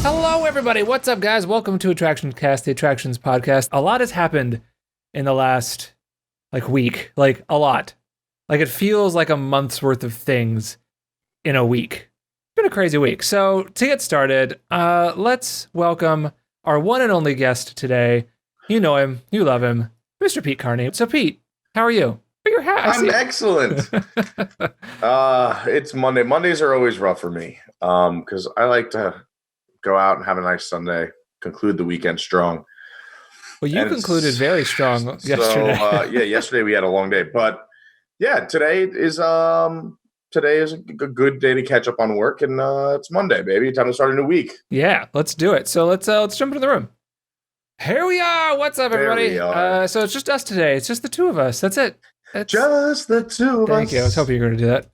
Hello, everybody. What's up, guys? Welcome to Attractions Cast, the Attractions podcast. A lot has happened in the last, week. A lot. It feels like a month's worth of things in a week. It's been a crazy week. So, to get started, let's welcome our one and only guest today. You know him. You love him. Mr. Pete Carney. So, Pete, how are you? I'm excellent. It's Monday. Mondays are always rough for me because I like to go out and have a nice Sunday, conclude the weekend strong. Well, you concluded very strong yesterday. So, yesterday we had a long day. But, yeah, today is a good day to catch up on work, and it's Monday, baby. Time to start a new week. Yeah, let's do it. So let's jump into the room. Here we are. What's up, everybody? So it's just us today. It's just the two of us. That's it. Just the two of us. Thank you. I was hoping you were going to do that.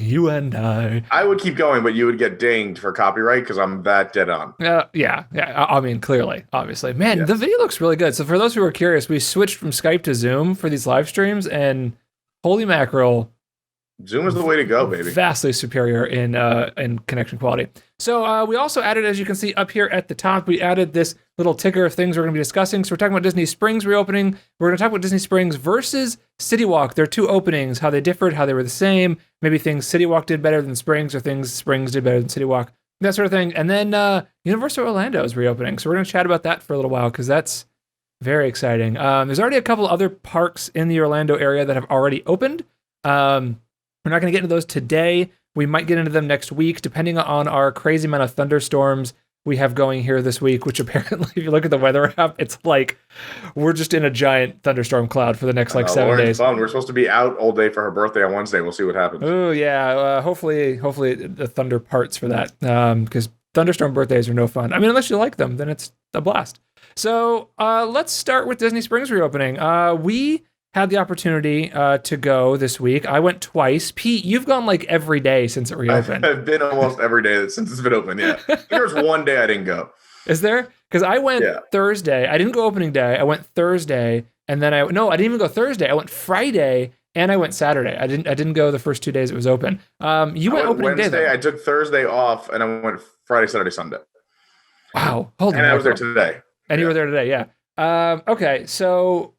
You and I. I would keep going, but you would get dinged for copyright because I'm that dead on. Yeah. I mean, clearly, obviously. Man, The video looks really good. So for those who are curious, we switched from Skype to Zoom for these live streams, and holy mackerel, Zoom is the way to go, baby. Vastly superior in connection quality. So we also added, as you can see up here at the top, we added this little ticker of things we're going to be discussing. So we're talking about Disney Springs reopening. We're going to talk about Disney Springs versus CityWalk. There are two openings, how they differed, how they were the same, maybe things CityWalk did better than Springs, or things Springs did better than CityWalk, that sort of thing. And then Universal Orlando is reopening. So we're going to chat about that for a little while because that's very exciting. There's already a couple other parks in the Orlando area that have already opened. We're not going to get into those today. We might get into them next week, depending on our crazy amount of thunderstorms we have going here this week, which apparently, if you look at the weather app, it's like we're just in a giant thunderstorm cloud for the next 7 days. Fun. We're supposed to be out all day for her birthday on Wednesday. We'll see what happens. Oh, yeah. Hopefully the thunder parts for that, because thunderstorm birthdays are no fun. I mean, unless you like them, then it's a blast. So let's start with Disney Springs reopening. We had the opportunity to go this week. I went twice. Pete, you've gone every day since it reopened. I've been almost every day since it's been open, yeah. There's one day I didn't go. Is there? Because I went Thursday. I didn't go opening day. I went Thursday, and then I didn't even go Thursday. I went Friday, and I went Saturday. I didn't go the first 2 days it was open. You went opening Wednesday, day, though. I took Thursday off, and I went Friday, Saturday, Sunday. Wow. And I was there today. And you were there today, yeah. Okay, so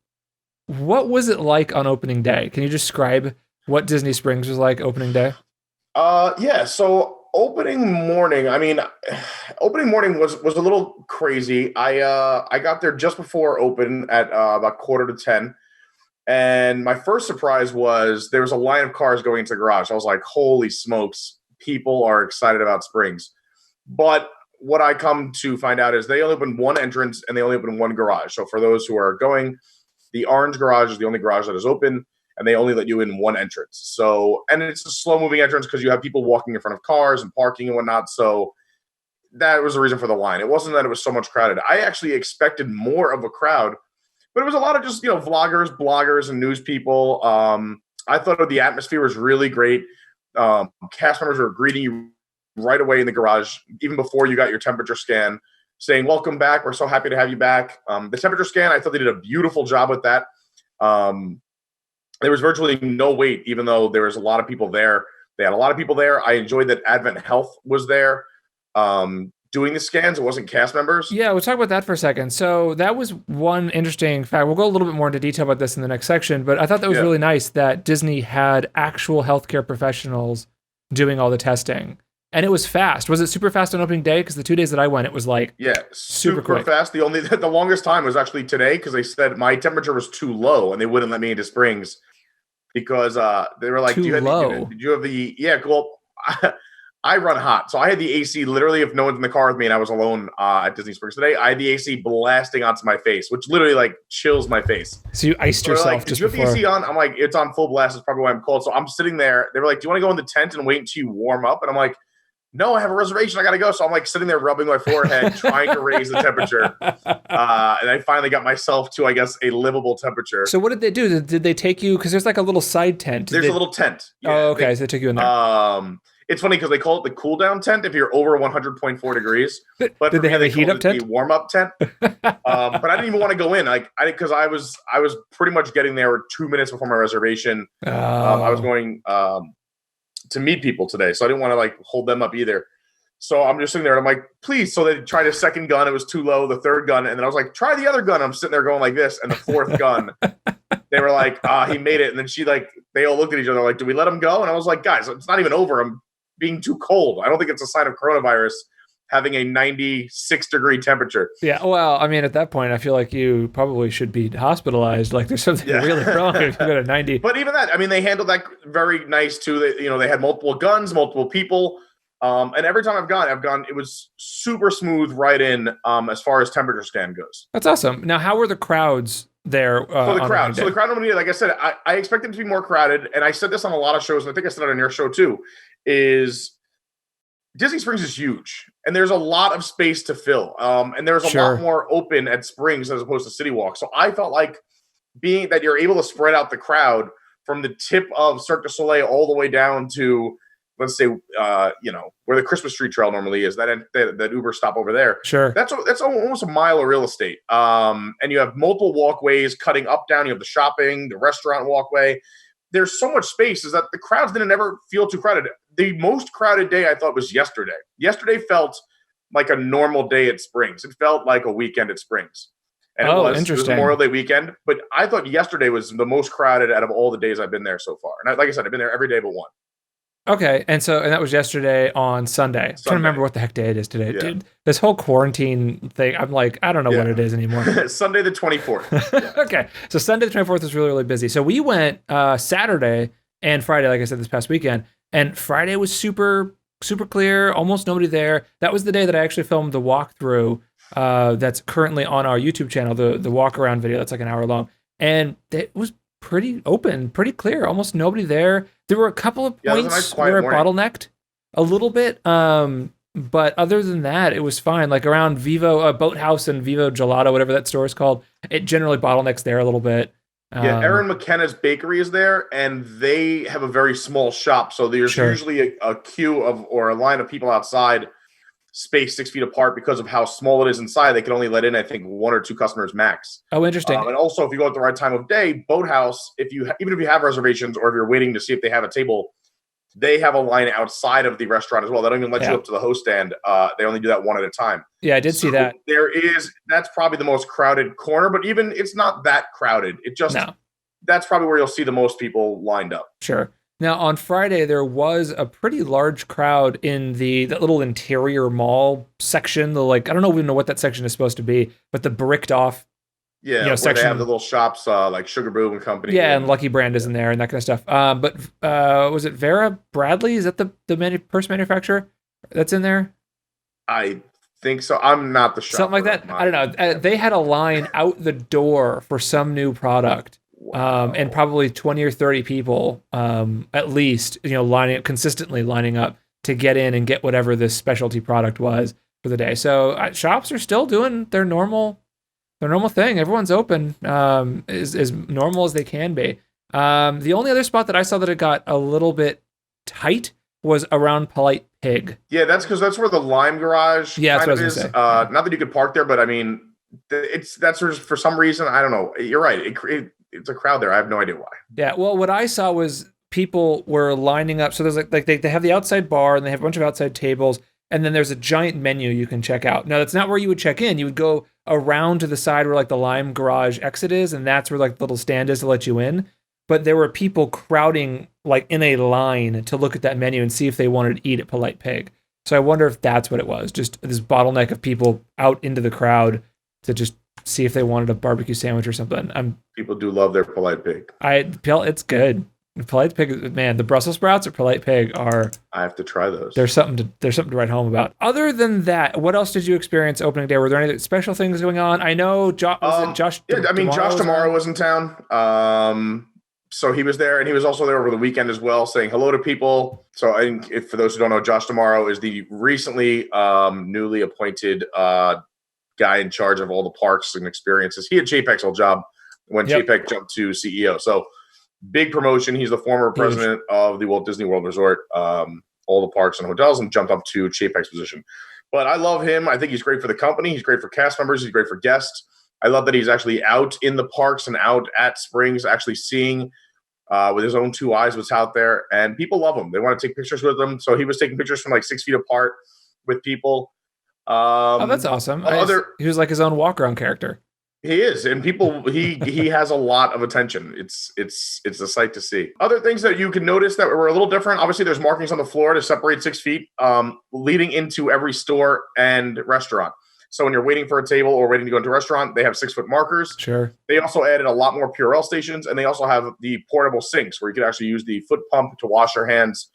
what was it like on opening day? Can you describe what Disney Springs was like opening day? So opening morning was a little crazy. I got there just before open at about 9:45, and my first surprise was there was a line of cars going into the garage. I was like, holy smokes, people are excited about Springs. But what I come to find out is they only open one entrance and they only open one garage. So for those who are going, the orange garage is the only garage that is open, and they only let you in one entrance. So, and it's a slow-moving entrance because you have people walking in front of cars and parking and whatnot. So that was the reason for the line. It wasn't that it was so much crowded. I actually expected more of a crowd, but it was a lot of just, vloggers, bloggers, and news people. I thought the atmosphere was really great. Cast members were greeting you right away in the garage, even before you got your temperature scan, saying, welcome back. We're so happy to have you back. The temperature scan, I thought they did a beautiful job with that. There was virtually no wait, even though there was a lot of people there. They had a lot of people there. I enjoyed that Advent Health was there doing the scans. It wasn't cast members. Yeah, we'll talk about that for a second. So that was one interesting fact. We'll go a little bit more into detail about this in the next section, but I thought that was really nice that Disney had actual healthcare professionals doing all the testing. And it was fast. Was it super fast on opening day? Because the 2 days that I went, it was super quick. Fast. The longest time was actually today because they said my temperature was too low and they wouldn't let me into Springs because they were like, too low. Did you have the? Yeah, well, I run hot, so I had the AC. Literally, if no one's in the car with me and I was alone at Disney Springs today, I had the AC blasting onto my face, which literally chills my face. So you iced yourself just before. Did you have the AC on? I'm like, it's on full blast. It's probably why I'm cold. So I'm sitting there. They were like, do you want to go in the tent and wait until you warm up? And I'm like, no, I have a reservation. I got to go. So I'm sitting there rubbing my forehead, trying to raise the temperature. And I finally got myself to, I guess, a livable temperature. So what did they do? Did they take you? Because there's a little side tent. There's a little tent. Yeah, oh, okay. So they took you in there. It's funny because they call it the cool down tent if you're over 100.4 degrees. But did they have a heat up tent? The warm up tent. But I didn't even want to go in. Because I was pretty much getting there 2 minutes before my reservation. I was going to meet people today, so I didn't want to hold them up either. So I'm just sitting there and I'm like, please. So they tried a second gun. It was too low, the third gun. And then I was like, try the other gun. I'm sitting there going like this. And the fourth gun, they were like, he made it. And then they all looked at each other like, do we let him go? And I was like, guys, it's not even over. I'm being too cold. I don't think it's a sign of coronavirus having a 96-degree temperature. Yeah, well, I mean, at that point, I feel like you probably should be hospitalized. Like, there's something really wrong if you go to 90. But even that, I mean, they handled that very nice too. They had multiple guns, multiple people, and every time I've gone, it was super smooth right in as far as temperature scan goes. That's awesome. Now, how were the crowds there? So the crowd, like I said, I expect it to be more crowded, and I said this on a lot of shows, and I think I said it on your show too. Is Disney Springs is huge, and there's a lot of space to fill, and there's a lot more open at Springs as opposed to CityWalk. So I felt like being that you're able to spread out the crowd from the tip of Cirque du Soleil all the way down to, let's say, where the Christmas tree trail normally is, that Uber stop over there. Sure, that's almost a mile of real estate, and you have multiple walkways cutting up, down. You have the shopping, the restaurant walkway. There's so much space is that the crowds didn't ever feel too crowded. The most crowded day I thought was yesterday. Yesterday felt like a normal day at Springs. It felt like a weekend at Springs. And it was Memorial Day weekend. But I thought yesterday was the most crowded out of all the days I've been there so far. And like I said, I've been there every day but one. Okay, and that was yesterday on Sunday. I'm trying to remember what the heck day it is today. Yeah. Dude, this whole quarantine thing, I'm like, I don't know what it is anymore. Sunday the 24th. Yeah. Okay, so Sunday the 24th was really, really busy. So we went Saturday and Friday, like I said, this past weekend. And Friday was super, super clear, almost nobody there. That was the day that I actually filmed the walkthrough that's currently on our YouTube channel, the walk-around video that's like an hour long. And it was pretty open, pretty clear, almost nobody there. There were a couple of points where it bottlenecked a little bit, but other than that, it was fine. Like around Vivo Boathouse and Vivo Gelato, whatever that store is called, it generally bottlenecks there a little bit. Erin McKenna's bakery is there, and they have a very small shop, so there's usually a queue or a line of people outside, spaced 6 feet apart because of how small it is inside. They can only let in, I think, 1 or 2 customers max. Oh, interesting. And also, if you go at the right time of day, Boathouse, even if you have reservations or if you're waiting to see if they have a table, they have a line outside of the restaurant as well. They don't even let you up to the host stand. They only do that one at a time. Yeah, I did see that. That's probably the most crowded corner, but even it's not that crowded. That's probably where you'll see the most people lined up. Sure. Now, on Friday, there was a pretty large crowd in that little interior mall section. I don't even know what that section is supposed to be, but the bricked off where section. They have the little shops like Sugar Boom and Company. Yeah, and Lucky Brand is in there and that kind of stuff. But was it Vera Bradley? Is that the purse manufacturer that's in there? I think so. I'm not the shopper. Something like that. I don't know. They had a line out the door for some new product. Wow. And probably 20 or 30 people, at least, consistently lining up to get in and get whatever this specialty product was for the day. So shops are still doing their normal thing. Everyone's open, as normal as they can be. The only other spot that I saw that it got a little bit tight was around Polite Pig. Yeah, that's because that's where the Lime Garage kind of is. Not that you could park there, but I mean, that's for some reason, I don't know. You're right. It's a crowd there. I have no idea why. Yeah, well, what I saw was people were lining up. So there's like they have the outside bar and they have a bunch of outside tables, and then there's a giant menu you can check out. Now, that's not where you would check in. You would go around to the side where like the Lime Garage exit is, and that's where like the little stand is to let you in. But there were people crowding like in a line to look at that menu and see if they wanted to eat at Polite Pig. So I wonder if that's what it was. Just this bottleneck of people out into the crowd to just see if they wanted a barbecue sandwich or something. People do love their Polite Pig. It's good. Polite Pig, man, the Brussels sprouts at Polite Pig are. I have to try those. There's something to write home about. Other than that, what else did you experience opening day? Were there any special things going on? I know Josh. Josh Tomorrow was in town. So he was there, and he was also there over the weekend as well, saying hello to people. So for those who don't know, Josh Tomorrow is the recently newly appointed guy in charge of all the parks and experiences. He had JPEG's whole job when JPEG jumped to CEO. So big promotion. He's the former president of the Walt Disney World Resort, all the parks and hotels, and jumped up to JPEG's position. But I love him. I think he's great for the company. He's great for cast members. He's great for guests. I love that he's actually out in the parks and out at Springs, actually seeing with his own 2 eyes what's out there. And people love him. They want to take pictures with him. So he was taking pictures from like 6 feet apart with people. Oh, that's awesome. He was like his own walk around character. He is, and people he has a lot of attention. It's a sight to see. Other things that you can notice that were a little different. Obviously, there's markings on the floor to separate 6 feet, leading into every store and restaurant. So when you're waiting for a table or waiting to go into a restaurant, they have 6-foot markers. Sure. They also added a lot more Purell stations, and they also have the portable sinks where you can actually use the foot pump to wash your hands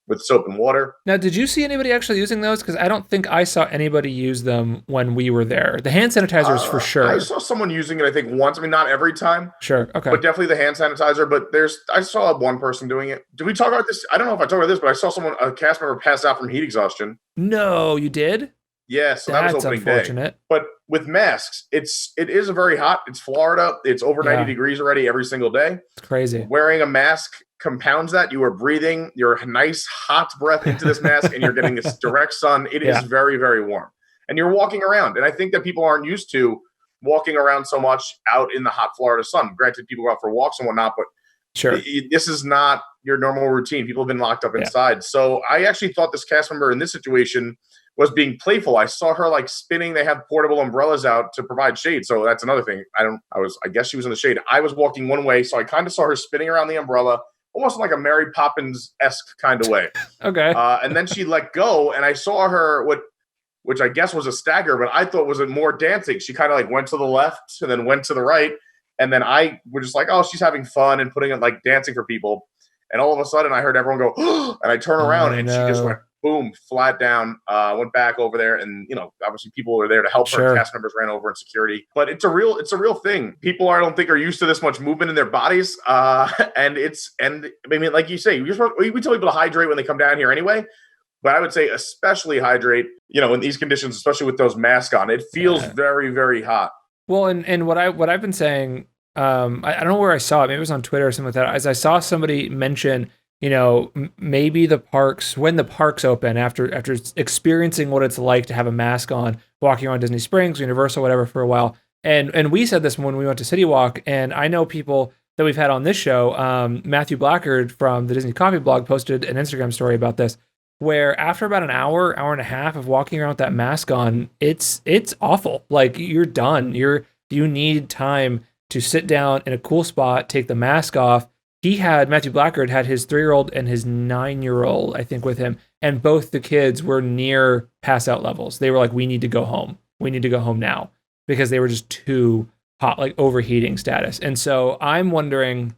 with soap and water. Now, did you see anybody actually using those? Because I don't think I saw anybody use them when we were there. The hand sanitizers for sure. I saw someone using it, I think, once. I mean, not every time. Sure, okay. But definitely the hand sanitizer. But I saw one person doing it. Did we talk about this? I don't know if I talked about this, but I saw a cast member pass out from heat exhaustion. No, you did? Yeah, so that was opening unfortunate. Day. But with masks, it is very hot. It's Florida. It's over 90 degrees already every single day. It's crazy. Wearing a mask compounds that. You are breathing your nice hot breath into this mask, and you're getting this direct sun. It is very, very warm. And you're walking around. And I think that people aren't used to walking around so much out in the hot Florida sun. Granted, people go out for walks and whatnot, but sure, this is not your normal routine. People have been locked up inside. So I actually thought this cast member in this situation was being playful. I saw her like spinning. They have portable umbrellas out to provide shade. So that's another thing. I guess she was in the shade. I was walking one way, so I kind of saw her spinning around the umbrella, almost like a Mary Poppins-esque kind of way. Okay. And then she let go, and I saw her which I guess was a stagger, but I thought was more dancing. She kind of like went to the left and then went to the right. And then I was just like, oh, she's having fun and putting it like dancing for people. And all of a sudden I heard everyone go, oh, and I turn around and she just went boom, flat down, went back over there. And, obviously people were there to help her. Cast members ran over in security, but it's a real thing. People I don't think are used to this much movement in their bodies. And I mean, like you say, we tell people to hydrate when they come down here anyway, but I would say especially hydrate, in these conditions, especially with those masks on. It feels very, very hot. Well, and what I've been saying, I don't know where I saw it. Maybe it was on Twitter or something like that. As I saw somebody mention, maybe when the parks open after experiencing what it's like to have a mask on, walking around Disney Springs, Universal, whatever for a while. And we said this when we went to CityWalk, and I know people that we've had on this show. Matthew Blackard from the Disney Coffee blog posted an Instagram story about this, where after about an hour and a half of walking around with that mask on, it's awful. Like, you're done. You need time to sit down in a cool spot, take the mask off. Matthew Blackard had his 3-year-old and his 9-year-old, I think, with him. And both the kids were near pass out levels. They were like, we need to go home. We need to go home now, because they were just too hot, like overheating status. And so I'm wondering,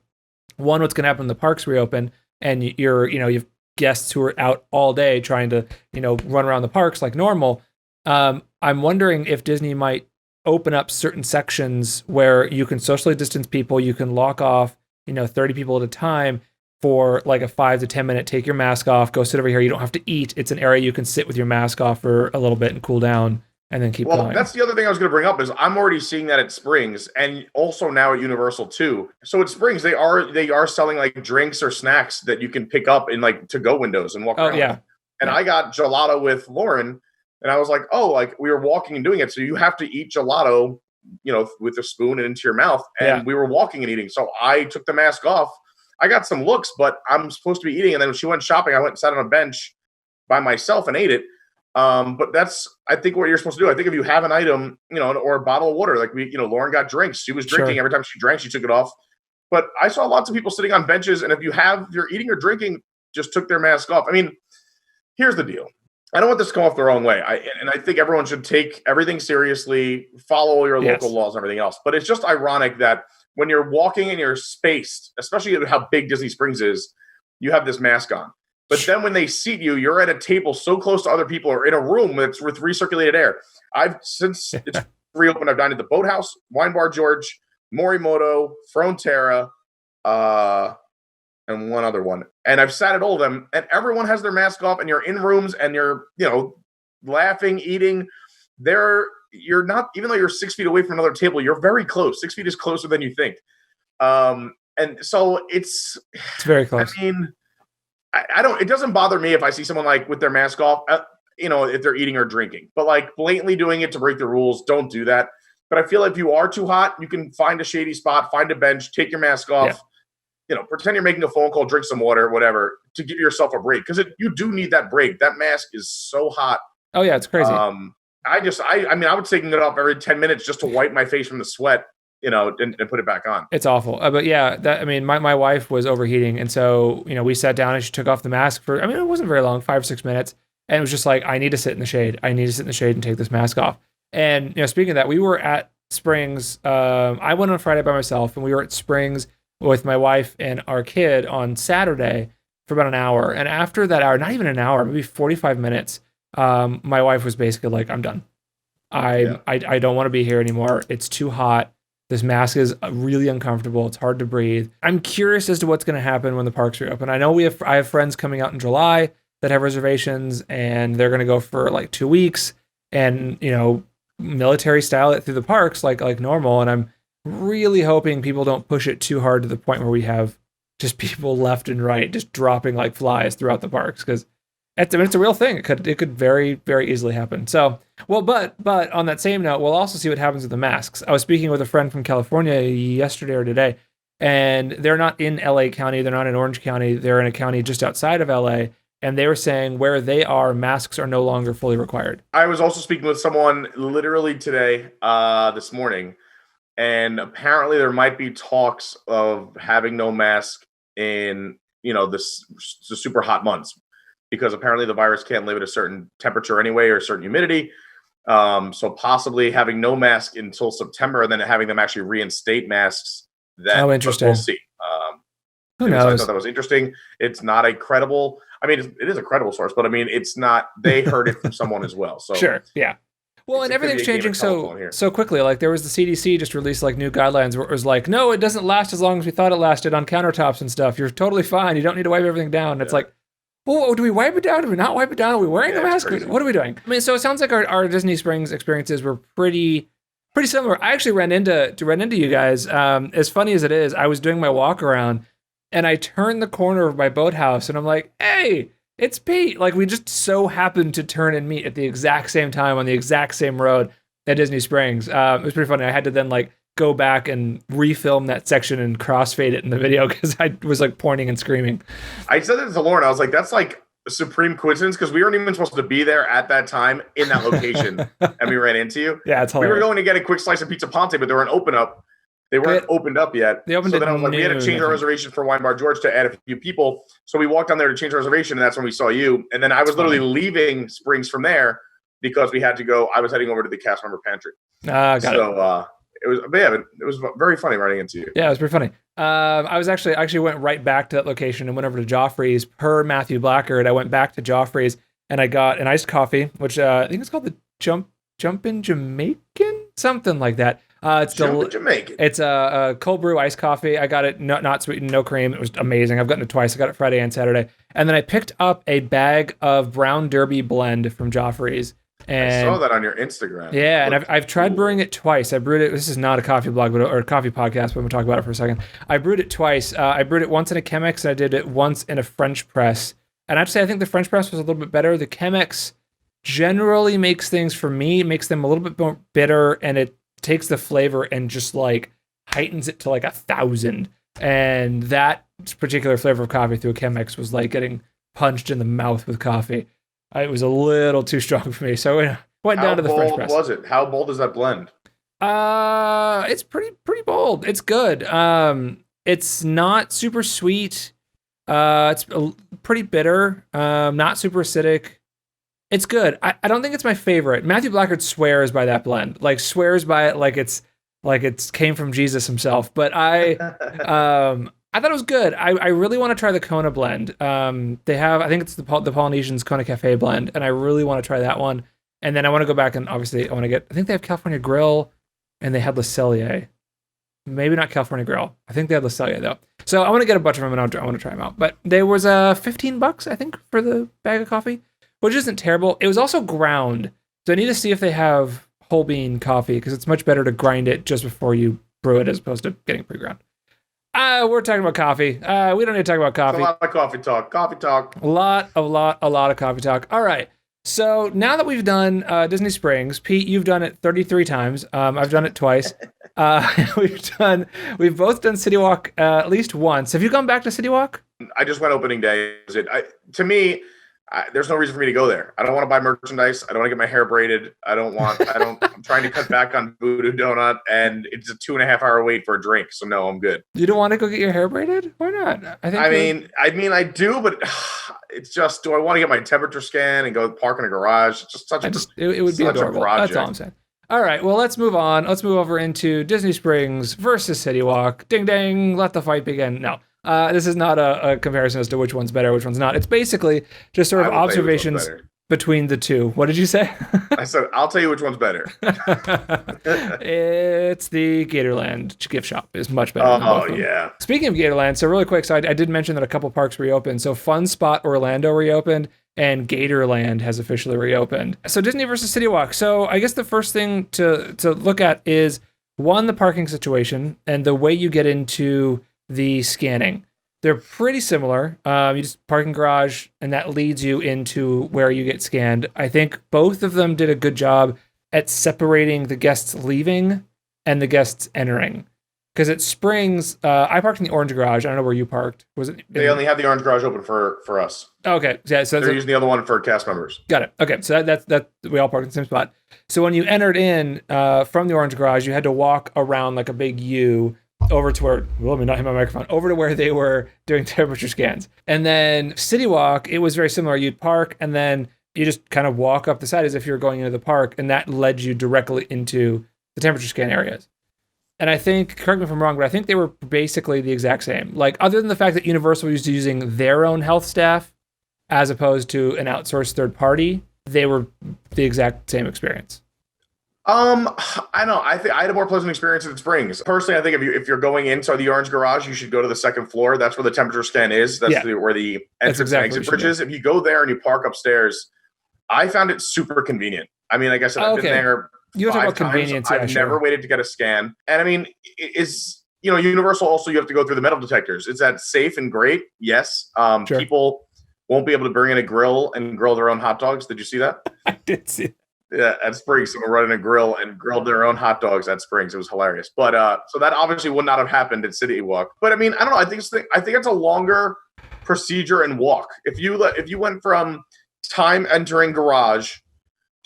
one, what's going to happen when the parks reopen and you've guests who are out all day trying to, run around the parks like normal. I'm wondering if Disney might open up certain sections where you can socially distance people, you can lock off, 30 people at a time for like a 5 to 10 minute, take your mask off, go sit over here. You don't have to eat. It's an area you can sit with your mask off for a little bit and cool down and then keep going. Well, that's the other thing I was going to bring up is I'm already seeing that at Springs and also now at Universal too. So at Springs, they are selling like drinks or snacks that you can pick up in like to-go windows and walk around. Yeah. And I got gelato with Lauren, and I was like, oh, like we were walking and doing it. So you have to eat gelato, with a spoon and into your mouth. And we were walking and eating. So I took the mask off. I got some looks, but I'm supposed to be eating. And then when she went shopping, I went and sat on a bench by myself and ate it. But that's, I think, what you're supposed to do. I think if you have an item, or a bottle of water, like Lauren got drinks. She was drinking. Every time she drank, she took it off. But I saw lots of people sitting on benches. And if you're eating or drinking, just took their mask off. I mean, here's the deal. I don't want this to come off the wrong way. I think everyone should take everything seriously, follow your local laws and everything else. But it's just ironic that when you're walking and you're spaced, especially how big Disney Springs is, you have this mask on. But then when they seat you, you're at a table so close to other people or in a room with recirculated air. Since it's reopened, I've dined at the Boathouse, Wine Bar George, Morimoto, Frontera, and one other one. And I've sat at all of them, and everyone has their mask off, and you're in rooms, and you're, laughing, eating. You're not, even though you're 6 feet away from another table, you're very close. 6 feet is closer than you think. And so it's very close. I mean, it doesn't bother me if I see someone like with their mask off, if they're eating or drinking, but like blatantly doing it to break the rules, don't do that. But I feel like if you are too hot, you can find a shady spot, find a bench, take your mask off. Pretend you're making a phone call, drink some water, whatever, to give yourself a break. Because you do need that break. That mask is so hot. Oh yeah, it's crazy. I mean, I would take it off every 10 minutes just to wipe my face from the sweat, and put it back on. It's awful. But yeah, I mean, my wife was overheating. And so, we sat down and she took off the mask I mean, it wasn't very long, 5 or 6 minutes. And it was just like, I need to sit in the shade. I need to sit in the shade and take this mask off. And, speaking of that, we were at Springs. I went on Friday by myself, and we were at Springs with my wife and our kid on Saturday for about an hour. And after that hour, not even an hour, maybe 45 minutes, my wife was basically like, I'm done. I don't want to be here anymore. It's too hot. This mask is really uncomfortable. It's hard to breathe. I'm curious as to what's going to happen when the parks reopen. I know I have friends coming out in July that have reservations, and they're going to go for like 2 weeks and, military style it through the parks like normal. And I'm really hoping people don't push it too hard to the point where we have just people left and right just dropping like flies throughout the parks, because it's a real thing. It could very, very easily happen. So, well, but on that same note, we'll also see what happens with the masks. I was speaking with a friend from California yesterday or today, and they're not in LA County. They're not in Orange County. They're in a county just outside of LA. And they were saying where they are, masks are no longer fully required. I was also speaking with someone literally today, this morning, and apparently there might be talks of having no mask in, the super hot months, because apparently the virus can't live at a certain temperature anyway, or a certain humidity. So possibly having no mask until September, and then having them actually reinstate masks. Oh, interesting. We'll see. Who knows? I thought that was interesting. It's not a credible. I mean, it is a credible source, but I mean, it's not. They heard it from someone as well. So sure, yeah. Well, and everything's changing so quickly. Like there was the CDC just released like new guidelines where it was like, no, it doesn't last as long as we thought it lasted on countertops and stuff. You're totally fine. You don't need to wipe everything down. And it's like, well, do we wipe it down? Do we not wipe it down? Are we wearing a mask? What are we doing? I mean, so it sounds like our Disney Springs experiences were pretty similar. I actually ran into you guys. As funny as it is, I was doing my walk around, and I turned the corner of my boathouse, and I'm like, hey, it's Pete. Like, we just so happened to turn and meet at the exact same time on the exact same road at Disney Springs. It was pretty funny. I had to then like go back and refilm that section and crossfade it in the video because I was like pointing and screaming. I said that to Lauren. I was like, that's like a supreme coincidence, because we weren't even supposed to be there at that time in that location, and we ran into you. Yeah, it's hilarious. We were going to get a quick slice of Pizza Ponte, but they weren't opened up yet. They opened so then I was like, we had to change our reservation for Wine Bar George to add a few people. So we walked down there to change our reservation, and that's when we saw you. And then I was literally leaving Springs from there because we had to go. I was heading over to the cast member pantry. Got it. It was very funny running into you. Yeah, it was pretty funny. I actually went right back to that location and went over to Joffrey's per Matthew Blackard. I went back to Joffrey's and I got an iced coffee, which I think it's called the Jumpin' Jamaican, something like that. It's a cold brew iced coffee. I got it not sweetened, no cream. It was amazing. I've gotten it twice. I got it Friday and Saturday. And then I picked up a bag of Brown Derby blend from Joffrey's. And I saw that on your Instagram. Yeah, and I've tried brewing it twice. I brewed it. This is not a coffee blog, or a coffee podcast, but I'm gonna talk about it for a second. I brewed it twice. I brewed it once in a Chemex, and I did it once in a French press. And I have to say, I think the French press was a little bit better. The Chemex generally makes things, for me, makes them a little bit more bitter, and it takes the flavor and just like heightens it to like 1,000. And that particular flavor of coffee through a Chemex was like getting punched in the mouth with coffee. It was a little too strong for me, so I went down to the French press. How bold was it? How bold is that blend? It's pretty bold. It's good. It's not super sweet. It's pretty bitter. Not super acidic. It's good. I don't think it's my favorite. Matthew Blackard swears by that blend. Like swears by it like it's came from Jesus himself. But I thought it was good. I really want to try the Kona blend. They have, I think it's the Polynesians Kona Cafe blend, and I really want to try that one. And then I want to go back and obviously I think they have California Grill, and they had Le Cellier. Maybe not California Grill. I think they had Le Cellier though. So I want to get a bunch of them, and I want to try them out. But there was $15, I think, for the bag of coffee, which isn't terrible. It was also ground, so I need to see if they have whole bean coffee, because it's much better to grind it just before you brew it as opposed to getting pre-ground. We're talking about coffee. We don't need to talk about coffee. It's a lot of coffee talk. Coffee talk. A lot of coffee talk. All right. So now that we've done Disney Springs, Pete, you've done it 33 times. I've done it twice. We've both done CityWalk at least once. Have you gone back to CityWalk? I just went opening day. To me, there's no reason for me to go there. I don't want to buy merchandise. I don't want to get my hair braided. I'm trying to cut back on Voodoo Donut, and it's a 2.5 hour wait for a drink. So no, I'm good. You don't want to go get your hair braided? Why not? I do, but it's just, do I want to get my temperature scan and go park in a garage? It's just it would be adorable. That's all I'm saying. All right, well, let's move on. Let's move over into Disney Springs versus CityWalk. Ding, ding, let the fight begin. No, this is not a comparison as to which one's better, which one's not. It's basically just sort of observations between the two. What did you say? I said, I'll tell you which one's better. It's the Gatorland gift shop is much better. Oh, yeah. Speaking of Gatorland, so really quick, so I did mention that a couple parks reopened. So Fun Spot Orlando reopened, and Gatorland has officially reopened. So Disney versus CityWalk. So I guess the first thing to look at is, one, the parking situation and the way you get into the scanning. They're pretty similar. You just park in garage, and that leads you into where you get scanned. I think both of them did a good job at separating the guests leaving and the guests entering. Because at Springs, I parked in the orange garage. I don't know where you parked. Was it? They only have the orange garage open for us. Okay, yeah. So they're using the other one for cast members. Got it. Okay, so that's we all parked in the same spot. So when you entered in from the orange garage, you had to walk around like a big U over to where, well, let me not hit my microphone, over to where they were doing temperature scans. And then CityWalk, it was very similar. You'd park, and then you just kind of walk up the side as if you were going into the park, and that led you directly into the temperature scan areas. And I think, correct me if I'm wrong, but I think they were basically the exact same. Like, other than the fact that Universal was using their own health staff as opposed to an outsourced third party, they were the exact same experience. I know. I think I had a more pleasant experience at Springs. Personally, I think if you're going into the orange garage, you should go to the second floor. That's where the temperature scan is. That's where the entrance and exit bridge is. If you go there and you park upstairs, I found it super convenient. I mean, like I said, I've been there. You're talking about convenience. I've never waited to get a scan. And I mean, Universal also, you have to go through the metal detectors. Is that safe and great? Yes. Sure. People won't be able to bring in a grill and grill their own hot dogs. Did you see that? I did see that. Yeah, at Springs, someone running a grill and grilled their own hot dogs at Springs. It was hilarious. But so that obviously would not have happened at CityWalk. But I mean, I don't know. I think it's a longer procedure and walk. If you went from time entering garage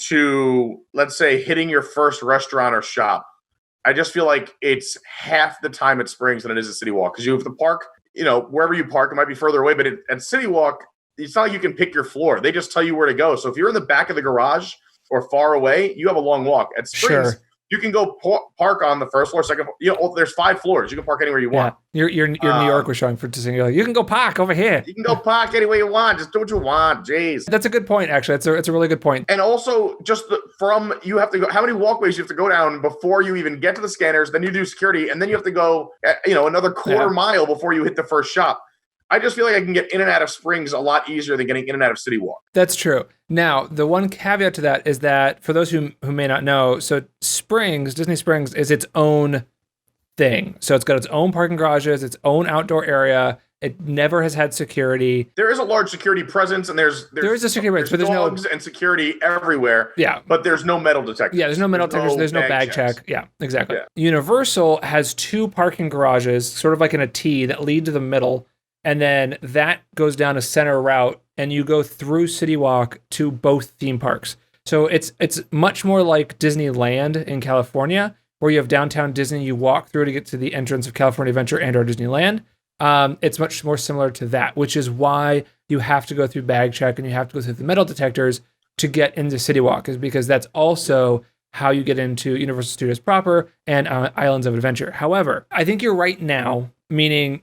to, let's say, hitting your first restaurant or shop, I just feel like it's half the time at Springs than it is at CityWalk, because you have to park. Wherever you park, it might be further away. But at CityWalk, it's not like you can pick your floor. They just tell you where to go. So if you're in the back of the garage or far away, you have a long walk. At Springs, you can go park on the first floor, second floor. There's 5 floors. You can park anywhere you want. You're New York was showing for to saying, you're like, you can go park over here. You can go park anywhere you want. Just do what you want. Jeez. That's a good point, actually. It's a really good point. And also, just you have to go, how many walkways you have to go down before you even get to the scanners, then you do security, and then you have to go, another quarter mile before you hit the first shop. I just feel like I can get in and out of Springs a lot easier than getting in and out of CityWalk. That's true. Now, the one caveat to that is that, for those who may not know, so Disney Springs is its own thing. So it's got its own parking garages, its own outdoor area. It never has had security. There is a large security presence, and there is a security presence, but there's dogs and security everywhere. Yeah, but there's no metal detectors. Yeah, there's no metal detectors. There's no bag check. Yeah, exactly. Yeah. Universal has 2 parking garages, sort of like in a T, that lead to the middle. And then that goes down a center route, and you go through CityWalk to both theme parks. So it's much more like Disneyland in California, where you have downtown Disney, you walk through to get to the entrance of California Adventure and or Disneyland. It's much more similar to that, which is why you have to go through bag check and you have to go through the metal detectors to get into CityWalk, is because that's also how you get into Universal Studios proper and Islands of Adventure. However, I think you're right now, meaning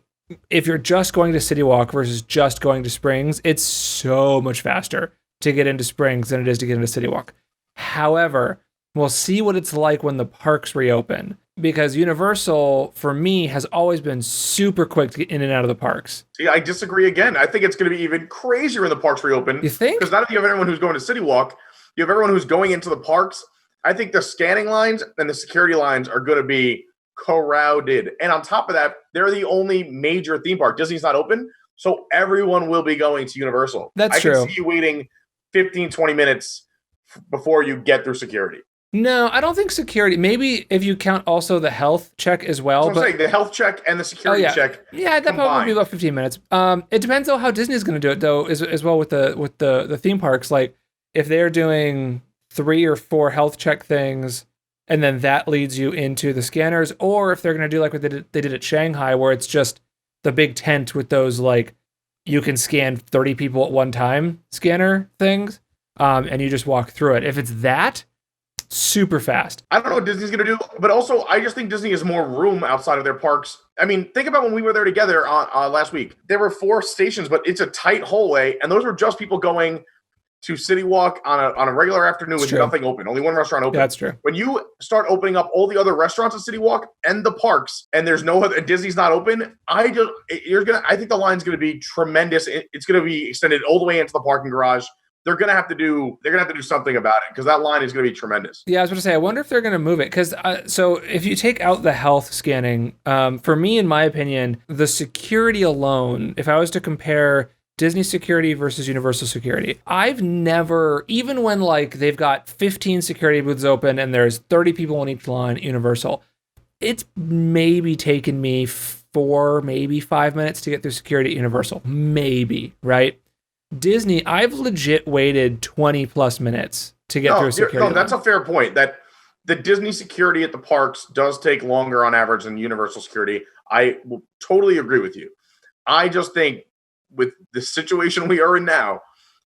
if you're just going to CityWalk versus just going to Springs, it's so much faster to get into Springs than it is to get into CityWalk. However, we'll see what it's like when the parks reopen, because Universal, for me, has always been super quick to get in and out of the parks. See, I disagree again. I think it's going to be even crazier when the parks reopen. You think? Because not only you have everyone who's going to CityWalk, you have everyone who's going into the parks. I think the scanning lines and the security lines are going to be crowded. And on top of that, they're the only major theme park. Disney's not open, so everyone will be going to Universal. That's true. I can see you waiting 15, 20 minutes before you get through security. No, I don't think security. Maybe if you count also the health check as well. So I'm saying the health check and the security check. Yeah, that probably would be about 15 minutes. It depends on how Disney's going to do it though, as well with the theme parks. Like if they're doing 3 or 4 health check things, and then that leads you into the scanners, or if they're going to do like what they did at Shanghai, where it's just the big tent with those like you can scan 30 people at one time scanner things, and you just walk through it. If it's that, super fast. I don't know what Disney's going to do, but also I just think Disney has more room outside of their parks. I mean, think about when we were there together on last week. There were 4 stations, but it's a tight hallway, and those were just people going to CityWalk on a regular afternoon with nothing open. Only one restaurant open. Yeah, that's true. When you start opening up all the other restaurants at CityWalk and the parks, and there's no other, Disney's not open, I think the line's going to be tremendous. It's going to be extended all the way into the parking garage. They're gonna have to do something about it because that line is gonna be tremendous. Yeah, I was going to say, I wonder if they're going to move it because so if you take out the health scanning, for me, in my opinion, the security alone, if I was to compare Disney security versus Universal security, I've never, even when like they've got 15 security booths open and there's 30 people on each line at Universal, it's maybe taken me 4, maybe 5 minutes to get through security at Universal, maybe, right? Disney, I've legit waited 20 plus minutes to get through security. No, that's a fair point. That the Disney security at the parks does take longer on average than Universal security. I will totally agree with you. I just think with the situation we are in now,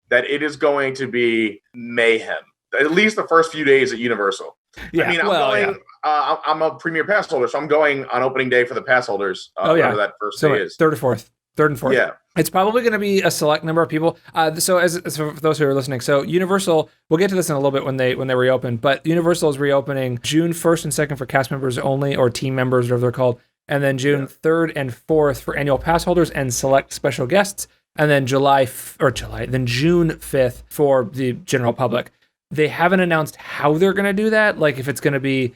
that it is going to be mayhem. At least the first few days at Universal. Yeah, I mean, I'm a premier pass holder, so I'm going on opening day for the pass holders. Whatever that first day is. Third and fourth. Yeah. It's probably going to be a select number of people. So for those who are listening, so Universal, we'll get to this in a little bit when they reopen, but Universal is reopening June 1st and 2nd for cast members only, or team members, whatever they're called, and then June 3rd and 4th for annual pass holders and select special guests, and then June 5th for the general public. They haven't announced how they're going to do that, like if it's going to be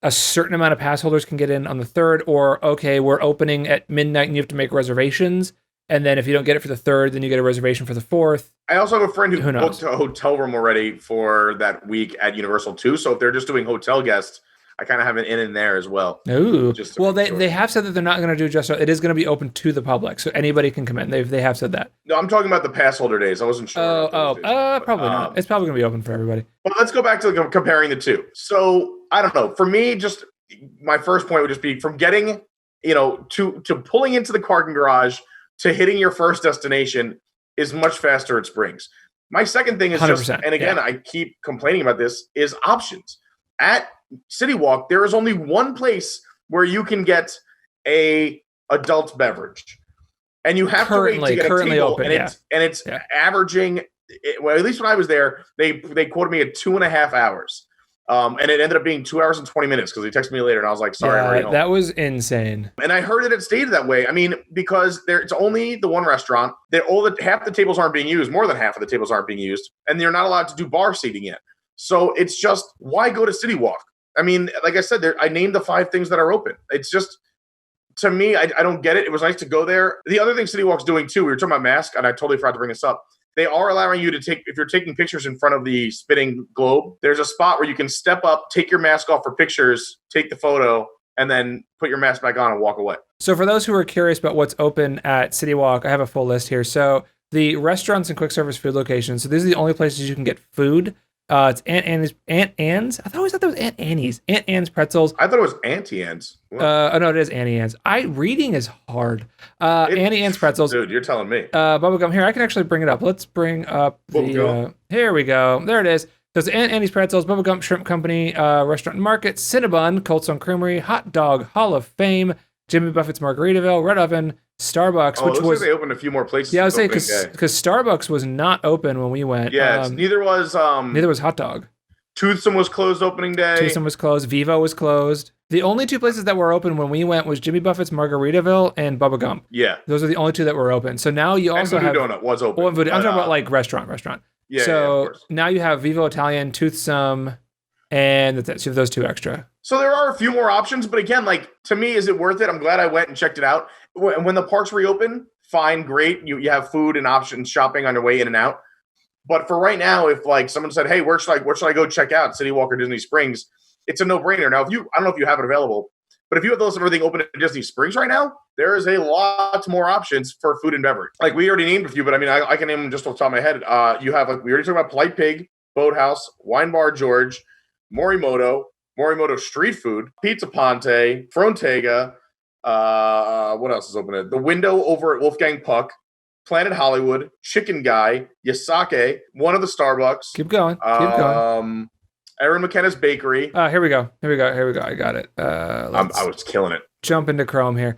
a certain amount of pass holders can get in on the 3rd, or okay, we're opening at midnight and you have to make reservations. And then if you don't get it for the 3rd, then you get a reservation for the 4th. I also have a friend who booked a hotel room already for that week at Universal too. So if they're just doing hotel guests, I kind of have an in there as well. Ooh. Well, they have said that they're not going to do just, it is going to be open to the public. So anybody can come in. They have said that. No, I'm talking about the pass holder days. I wasn't sure. Probably not. It's probably going to be open for everybody. But let's go back to comparing the two. So I don't know. For me, just my first point would just be from getting, to pulling into the parking garage to hitting your first destination is much faster at Springs. My second thing is 100%, and again, I keep complaining about this, is options. At CityWalk, there is only one place where you can get a adult beverage. And you have to wait to get a table. Open, and it's averaging, well, at least when I was there, they quoted me at 2.5 hours. And it ended up being 2 hours and 20 minutes because he texted me later and I was like, sorry. That was insane. And I heard it stayed that way. I mean, because it's only the one restaurant. Half the tables aren't being used. More than half of the tables aren't being used. And they're not allowed to do bar seating yet. So it's just, why go to CityWalk? I mean, like I said, I named the 5 things that are open. It's just, to me, I don't get it. It was nice to go there. The other thing CityWalk's doing too, we were talking about masks, and I totally forgot to bring this up. They are allowing you to if you're taking pictures in front of the spinning globe, there's a spot where you can step up, take your mask off for pictures, take the photo, and then put your mask back on and walk away. So for those who are curious about what's open at CityWalk, I have a full list here. So the restaurants and quick service food locations. So these are the only places you can get food. It's Aunt Anne's. I always thought that was Aunt Annie's. Aunt Anne's Pretzels. I thought it was Auntie Anne's. No, it is Annie Ann's. Reading is hard. Annie Ann's Pretzels. Dude, you're telling me. Bubblegum. Here, I can actually bring it up. Let's bring up the. Here we go. There it is. There's Aunt Annie's Pretzels, Bubblegum Shrimp Company, Restaurant and Market, Cinnabon, Cold Stone Creamery, Hot Dog Hall of Fame, Jimmy Buffett's Margaritaville, Red Oven, Starbucks, which was, like they opened a few more places. Yeah, I would say because Starbucks was not open when we went. Yeah, neither was Hot Dog. Toothsome was closed opening day. Toothsome was closed. Vivo was closed. The only 2 places that were open when we went was Jimmy Buffett's Margaritaville and Bubba Gump. Yeah, those are the only 2 that were open. So now you also have Donut was open. I'm talking about like restaurant. Yeah. So now you have Vivo Italian, Toothsome, and that's it. So you have those 2 extra. So there are a few more options, but again, like to me, is it worth it? I'm glad I went and checked it out. When the parks reopen, fine, great. You have food and options shopping on your way in and out. But for right now, if like someone said, "Hey, where should I go check out CityWalk or Disney Springs?" It's a no-brainer. Now, I don't know if you have it available, but if you have everything open at Disney Springs right now, there is a lot more options for food and beverage. Like we already named a few, but I mean, I can name them just off the top of my head. You have we already talked about Polite Pig, Boathouse, Wine Bar George, Morimoto Street Food, Pizza Ponte, Frontega. What else is open? The Window over at Wolfgang Puck, Planet Hollywood, Chicken Guy, Yasake, one of the Starbucks. Keep going. Aaron McKenna's Bakery. Here we go. I got it. I was killing it. Jump into Chrome here.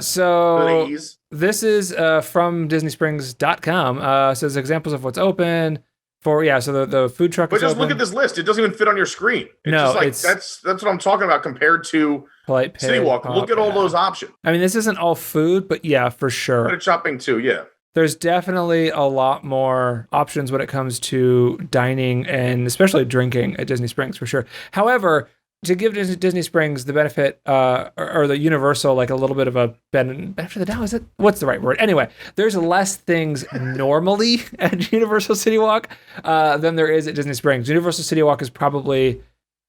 So Please. This is from DisneySprings.com. Says examples of what's open. So the food truck. But just open. look at this list; it doesn't even fit on your screen. That's what I'm talking about compared to Polite Pig, CityWalk. Look at all those options. I mean, this isn't all food, but yeah, for sure. But it's shopping too, yeah. There's definitely a lot more options when it comes to dining and especially drinking at Disney Springs, for sure. However, to give Disney Springs the benefit, or the Universal, like a little bit of a benefit of the doubt, what's the right word? Anyway, there's less things normally at Universal CityWalk than there is at Disney Springs. Universal CityWalk is probably,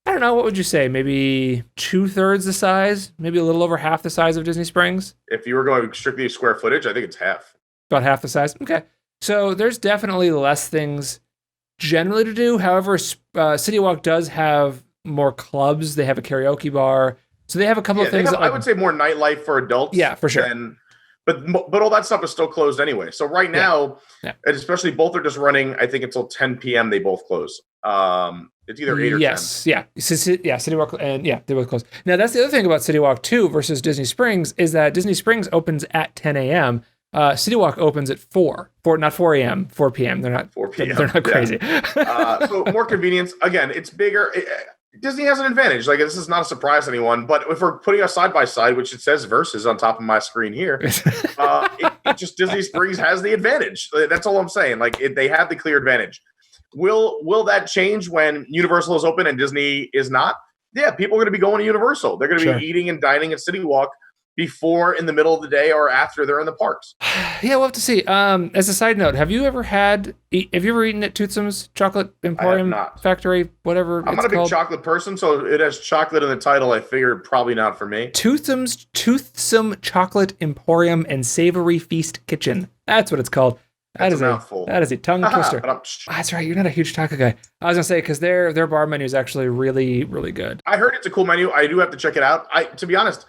I don't know, what would you say? Maybe 2/3 the size, maybe a little over half the size of Disney Springs. If you were going strictly square footage, I think it's half. About half the size. Okay. So there's definitely less things generally to do. However, CityWalk does have more clubs. They have a karaoke bar. So they have a couple of things. I would say more nightlife for adults. Yeah, for sure. But all that stuff is still closed anyway. So right now, and especially both are just running, I think until 10 p.m. they both close. It's either 8 or 10. Yes, yeah. CityWalk, and they both close. Now, that's the other thing about CityWalk 2 versus Disney Springs is that Disney Springs opens at 10 a.m., CityWalk opens at 4 a.m., 4 p.m. They're not 4 p.m. They're not crazy. So more convenience. Again, it's bigger. Disney has an advantage. Like, this is not a surprise to anyone. But if we're putting us side by side, which it says versus on top of my screen here, it just Disney Springs has the advantage. That's all I'm saying. Like, they have the clear advantage. Will that change when Universal is open and Disney is not? Yeah, people are going to be going to Universal. They're going to be eating and dining at CityWalk before, in the middle of the day, or after they're in the parks. Yeah, we'll have to see. As a side note, have you ever eaten at Toothsome's Chocolate Emporium Factory, whatever I'm not a big chocolate person, so it has chocolate in the title. I figured probably not for me. Toothsome Chocolate Emporium and Savory Feast Kitchen. That's what it's called. That is a mouthful. That is a tongue twister. That's right. You're not a huge taco guy. I was gonna say, because their bar menu is actually really, really good. I heard it's a cool menu. I do have to check it out. To be honest,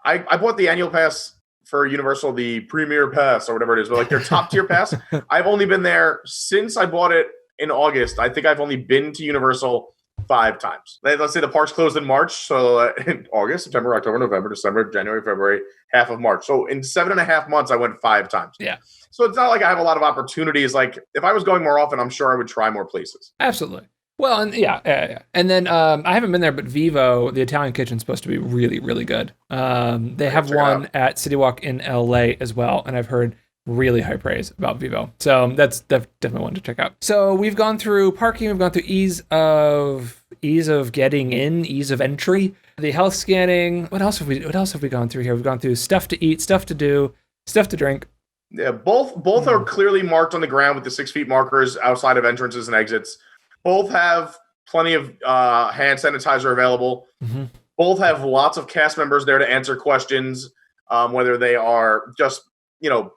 I bought the annual pass for Universal, the Premier Pass or whatever it is, but like their top tier pass. I've only been there since I bought it in August. I think I've only been to Universal 5 times. Let's say the parks closed in March, so in August, September, October, November, December, January, February, half of March. So in 7.5 months, I went 5 times. Yeah. So it's not like I have a lot of opportunities. Like if I was going more often, I'm sure I would try more places. Absolutely. Well, and yeah. And then I haven't been there, but Vivo, the Italian kitchen, is supposed to be really, really good. They have one at CityWalk in LA as well, and I've heard really high praise about Vivo. So that's definitely one to check out. So we've gone through parking, we've gone through ease of getting in, ease of entry, the health scanning. What else have we gone through here? We've gone through stuff to eat, stuff to do, stuff to drink. Yeah, both are clearly marked on the ground with the 6 feet markers outside of entrances and exits. Both have plenty of hand sanitizer available. Mm-hmm. Both have lots of cast members there to answer questions, whether they are just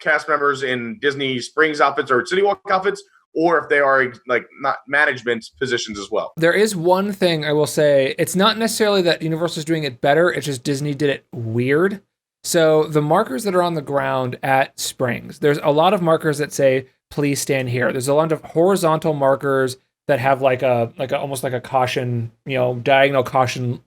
cast members in Disney Springs outfits or CityWalk outfits, or if they are like not management positions as well. There is one thing I will say. It's not necessarily that Universal is doing it better. It's just Disney did it weird. So the markers that are on the ground at Springs, there's a lot of markers that say, please stand here. There's a lot of horizontal markers that have like a almost like a caution, diagonal caution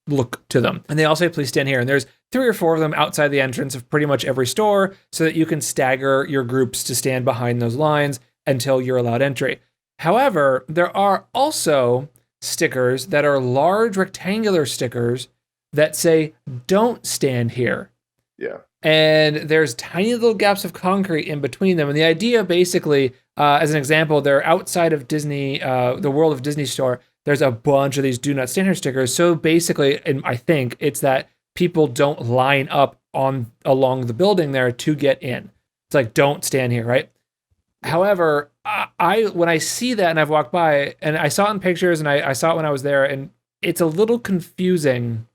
look to them. And they all say, please stand here. And there's 3 or 4 of them outside the entrance of pretty much every store so that you can stagger your groups to stand behind those lines until you're allowed entry. However, there are also stickers that are large rectangular stickers that say, don't stand here. Yeah. And there's tiny little gaps of concrete in between them. And the idea basically, as an example, they're outside of Disney, the World of Disney store. There's a bunch of these do not stand here stickers. So basically, and I think it's that people don't line up along the building there to get in. It's like, don't stand here, right? However, I when I see that and I've walked by and I saw it in pictures and I saw it when I was there, and it's a little confusing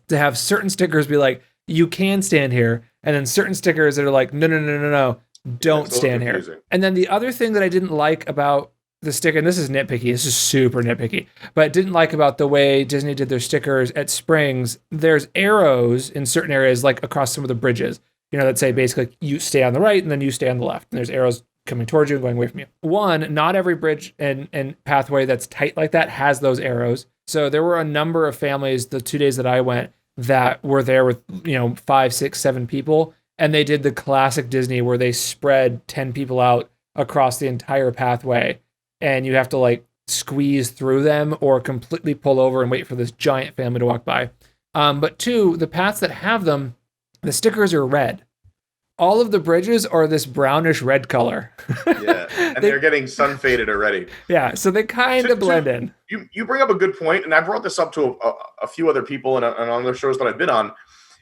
to have certain stickers be like, you can stand here, and then certain stickers that are like, no, no, no, no, no, don't stand here. And then the other thing that I didn't like about the sticker, and this is nitpicky, this is super nitpicky, but I didn't like about the way Disney did their stickers at Springs, there's arrows in certain areas, like across some of the bridges, that say basically you stay on the right and then you stay on the left. And there's arrows coming towards you and going away from you. One, not every bridge and pathway that's tight like that has those arrows. So there were a number of families the 2 days that I went that were there with, 5, 6, 7 people. And they did the classic Disney where they spread 10 people out across the entire pathway. And you have to like squeeze through them or completely pull over and wait for this giant family to walk by. But two, the paths that have them, the stickers are red. All of the bridges are this brownish red color. Yeah, and they're getting sun faded already. Yeah, so they kind of blend in. You bring up a good point, and I brought this up to a few other people and on other shows that I've been on,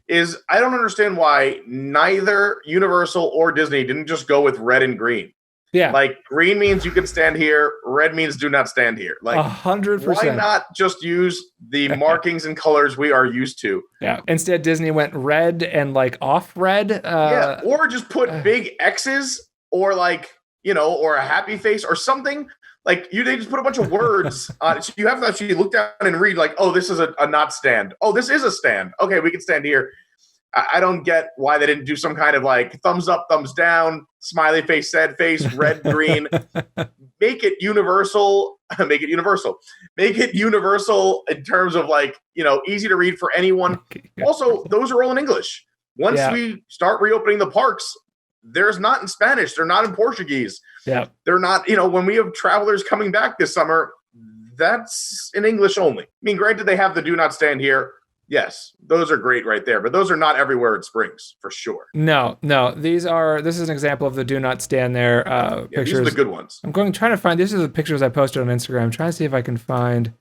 is I don't understand why neither Universal or Disney didn't just go with red and green. Yeah. Like green means you can stand here, red means do not stand here. Like 100%. Why not just use the markings and colors we are used to? Yeah. Instead, Disney went red and like off red. Or just put big X's or like, or a happy face or something. Like they just put a bunch of words on it. So you have to actually look down and read like, oh, this is a not stand. Oh, this is a stand. Okay, we can stand here. I don't get why they didn't do some kind of like thumbs up, thumbs down, smiley face, sad face, red, green. Make it universal. Make it universal. Make it universal in terms of like, easy to read for anyone. Also, those are all in English. Once we start reopening the parks, there's not in Spanish. They're not in Portuguese. Yeah. They're not, when we have travelers coming back this summer, that's in English only. I mean, granted, they have the do not stand here. Yes, those are great right there, but those are not everywhere at Springs for sure. No. This is an example of the do not stand there pictures. These are the good ones. Trying to find, these are the pictures I posted on Instagram. I'm trying to see if I can find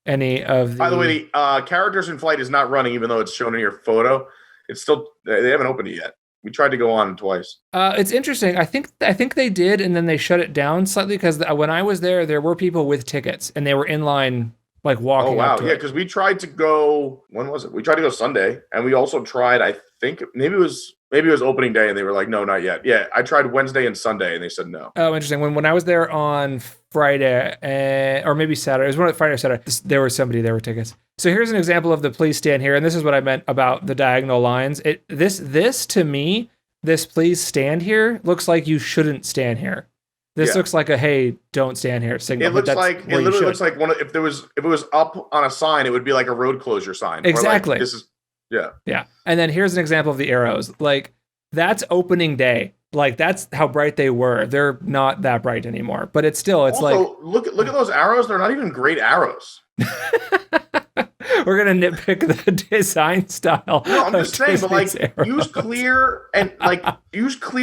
any of the... By the way, the characters in flight is not running, even though it's shown in your photo. It's still, they haven't opened it yet. We tried to go on twice. It's interesting. I think they did, and then they shut it down slightly because when I was there were people with tickets, and they were in line like walking. Oh wow, yeah, because we tried to go. When was it? We tried to go Sunday, and we also tried. I think maybe it was opening day, and they were like, "No, not yet." Yeah, I tried Wednesday and Sunday, and they said no. Oh, interesting. When I was there on Friday, or maybe Saturday, it was one of Friday or Saturday. There were tickets. So here's an example of the please stand here, and this is what I meant about the diagonal lines. This to me, this please stand here looks like you shouldn't stand here. This looks like a hey, don't stand here signal. It literally looks like one. If it was up on a sign, it would be like a road closure sign. Exactly. Like, this is yeah. And then here's an example of the arrows. Like that's opening day. Like that's how bright they were. They're not that bright anymore. But it's also, like look at those arrows. They're not even great arrows. We're gonna nitpick the design style. No, I'm just saying, but like use clear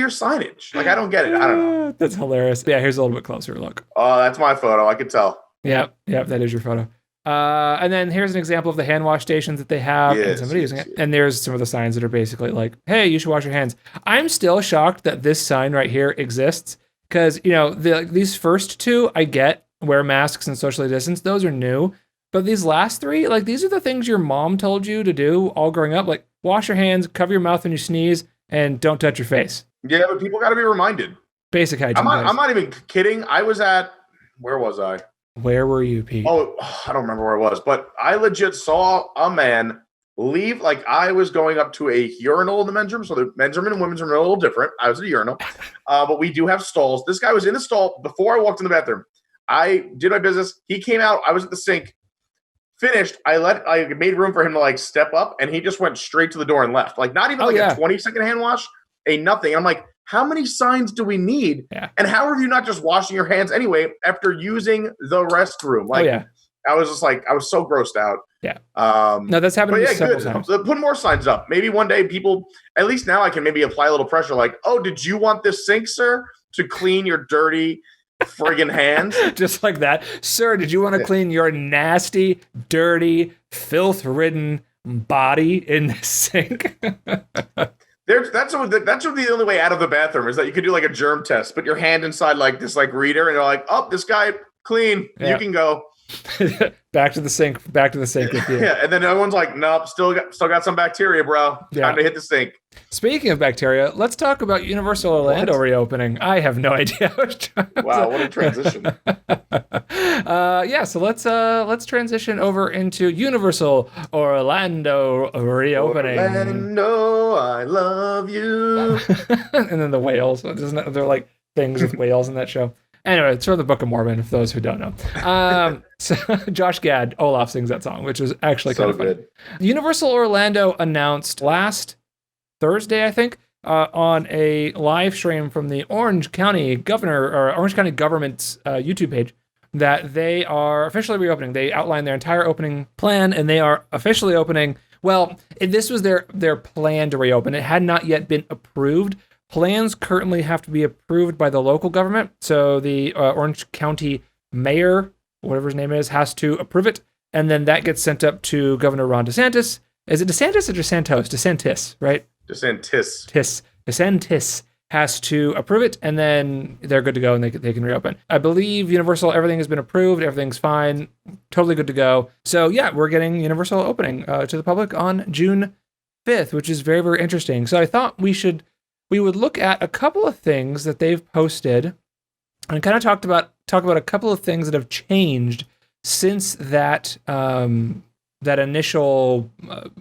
signage. Like I don't get it. I don't know. That's hilarious. Yeah, here's a little bit closer look. Oh, that's my photo. I could tell. Yep, that is your photo. And then here's an example of the hand wash stations that they have, and somebody using it. And there's some of the signs that are basically like, "Hey, you should wash your hands." I'm still shocked that this sign right here exists because these first two I get, wear masks and socially distance. Those are new. But these last three, like these are the things your mom told you to do all growing up. Like wash your hands, cover your mouth when you sneeze, and don't touch your face. Yeah, but people got to be reminded. Basic hygiene. I'm not even kidding. I was at, where was I? Where were you, Pete? Oh, I don't remember where I was, but I legit saw a man leave. Like I was going up to a urinal in the men's room. So the men's room and women's room are a little different. I was at a urinal, but we do have stalls. This guy was in the stall before I walked in the bathroom. I did my business. He came out. I was at the sink. Finished. I made room for him to like step up, and he just went straight to the door and left. Like not even a 20-second hand wash, nothing. I'm like, how many signs do we need? Yeah. And how are you not just washing your hands anyway after using the restroom? Like, I was just like, I was so grossed out. Yeah. No, that's happened to me several times. Put more signs up. Maybe one day people, at least now I can maybe apply a little pressure. Like, oh, did you want this sink, sir, to clean your dirty friggin' hands? Just like that. Sir, did you want to clean your nasty, dirty, filth-ridden body in the sink? That's the only way out of the bathroom is that you could do like a germ test, put your hand inside like this like reader, and you're like, oh, this guy clean, you can go. Back to the sink with you. Yeah, and then everyone's like, nope, still got some bacteria, bro. Time to hit the sink. Speaking of bacteria, let's talk about Universal Orlando reopening. I have no idea. Wow, what a transition. So let's transition over into Universal Orlando reopening. Orlando, I love you. And then the whales. They're like things with whales in that show. Anyway, it's from the Book of Mormon, for those who don't know. So Josh Gad, Olaf sings that song, which was actually kind of fun. Universal Orlando announced last Thursday, I think, on a live stream from the Orange County government's YouTube page that they are officially reopening. They outlined their entire opening plan, and they are officially opening. Well, this was their plan to reopen. It had not yet been approved. Plans currently have to be approved by the local government. So the Orange County mayor, whatever his name is, has to approve it. And then that gets sent up to Governor Ron DeSantis. Is it DeSantis or DeSantos? DeSantis, right? DeSantis has to approve it, and then they're good to go, and they can reopen. I believe Universal, everything has been approved. Everything's fine. Totally good to go. So yeah, we're getting Universal opening to the public on June 5th, which is very, very interesting. So I thought we would look at a couple of things that they've posted and kind of talk about a couple of things that have changed since that initial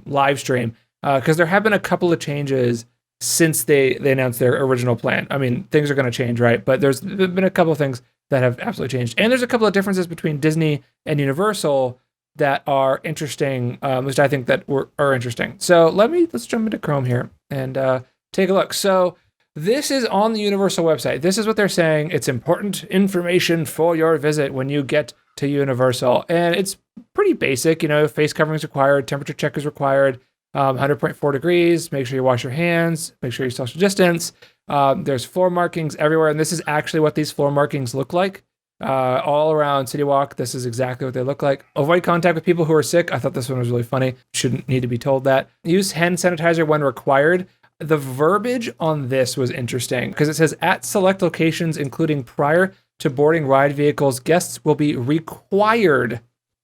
live stream. Because there have been a couple of changes since they announced their original plan. I mean, things are going to change, right? But there's been a couple of things that have absolutely changed. And there's a couple of differences between Disney and Universal that are interesting, which I think that are interesting. So let's jump into Chrome here and take a look. So this is on the Universal website. This is what they're saying. It's important information for your visit when you get to Universal. And it's pretty basic. Face covering is required. Temperature check is required. 100.4 degrees. Make sure you wash your hands. Make sure you social distance. There's floor markings everywhere. And this is actually what these floor markings look like. All around CityWalk, this is exactly what they look like. Avoid contact with people who are sick. I thought this one was really funny. Shouldn't need to be told that. Use hand sanitizer when required. The verbiage on this was interesting because it says at select locations, including prior to boarding ride vehicles, guests will be required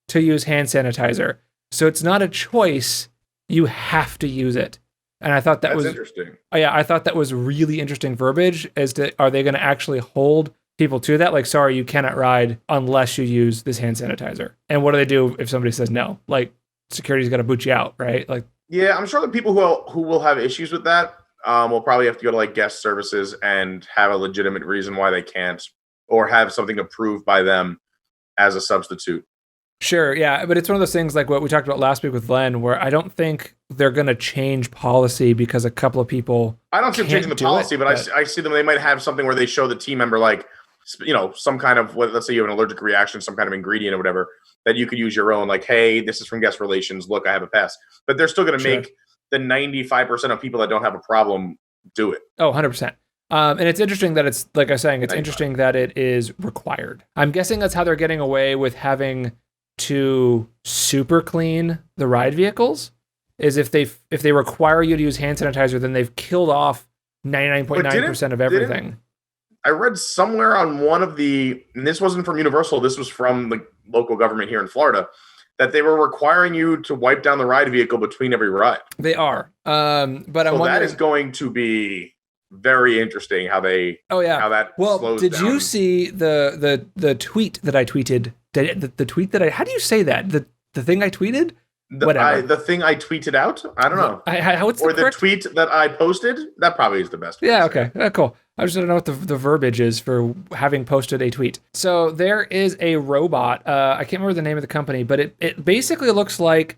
to use hand sanitizer. So it's not a choice. You have to use it. And I thought that's interesting. Oh, yeah, I thought that was really interesting verbiage as to, are they going to actually hold people to that? Like, sorry, you cannot ride unless you use this hand sanitizer. And what do they do if somebody says no? Like, security's got to boot you out, right? Like, yeah, I'm sure the people who will have issues with that will probably have to go to like guest services and have a legitimate reason why they can't, or have something approved by them as a substitute. Sure, yeah, but it's one of those things like what we talked about last week with Len, where I don't think they're going to change policy because a couple of people. I don't see them changing the policy, but I see them. They might have something where they show the team member like, some kind of, let's say you have an allergic reaction, some kind of ingredient or whatever, that you could use your own, like, hey, this is from guest relations. Look, I have a pass. But they're still going to make the 95% of people that don't have a problem do it. Oh, 100%. And it's interesting that it's, like I was saying, it's interesting that it is required. I'm guessing that's how they're getting away with having to super clean the ride vehicles, is if they require you to use hand sanitizer, then they've killed off 99.9% of everything. I read somewhere on one of and this wasn't from Universal, this was from the local government here in Florida, that they were requiring you to wipe down the ride vehicle between every ride. They are. But I'm wondering, that is going to be very interesting how they. Oh yeah. How that. Well, slows did down. You see the tweet that I tweeted? The tweet that how do you say that? The thing I tweeted? The thing I tweeted out? I don't know. The tweet that I posted? That probably is the best. Yeah, okay. Cool. I just don't know what the verbiage is for having posted a tweet. So there is a robot. I can't remember the name of the company, but it basically looks like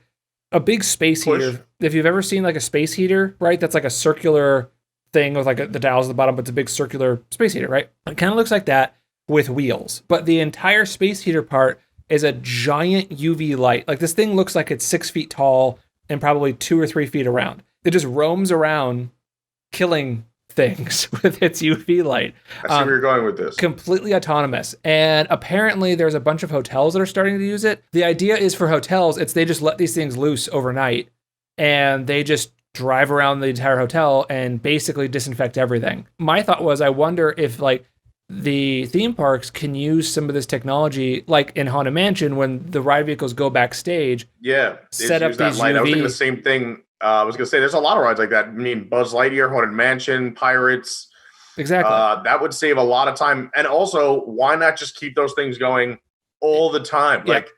a big space heater. If you've ever seen like a space heater, right? That's like a circular thing with like the dials at the bottom, but it's a big circular space heater, right? It kind of looks like that with wheels. But the entire space heater part is a giant UV light. Like this thing looks like it's 6 feet tall and probably 2 or 3 feet around. It just roams around killing things with its UV light. I see where you're going with this. Completely autonomous. And apparently there's a bunch of hotels that are starting to use it. The idea is for hotels, they just let these things loose overnight and they just drive around the entire hotel and basically disinfect everything. My thought was, I wonder if like the theme parks can use some of this technology, like in Haunted Mansion, when the ride vehicles go backstage. Yeah, set up use that these light. UV. I was thinking the same thing. I was gonna say there's a lot of rides like that. I mean, Buzz Lightyear, Haunted Mansion, Pirates. Exactly. That would save a lot of time. And also, why not just keep those things going all the time? Yeah. Like,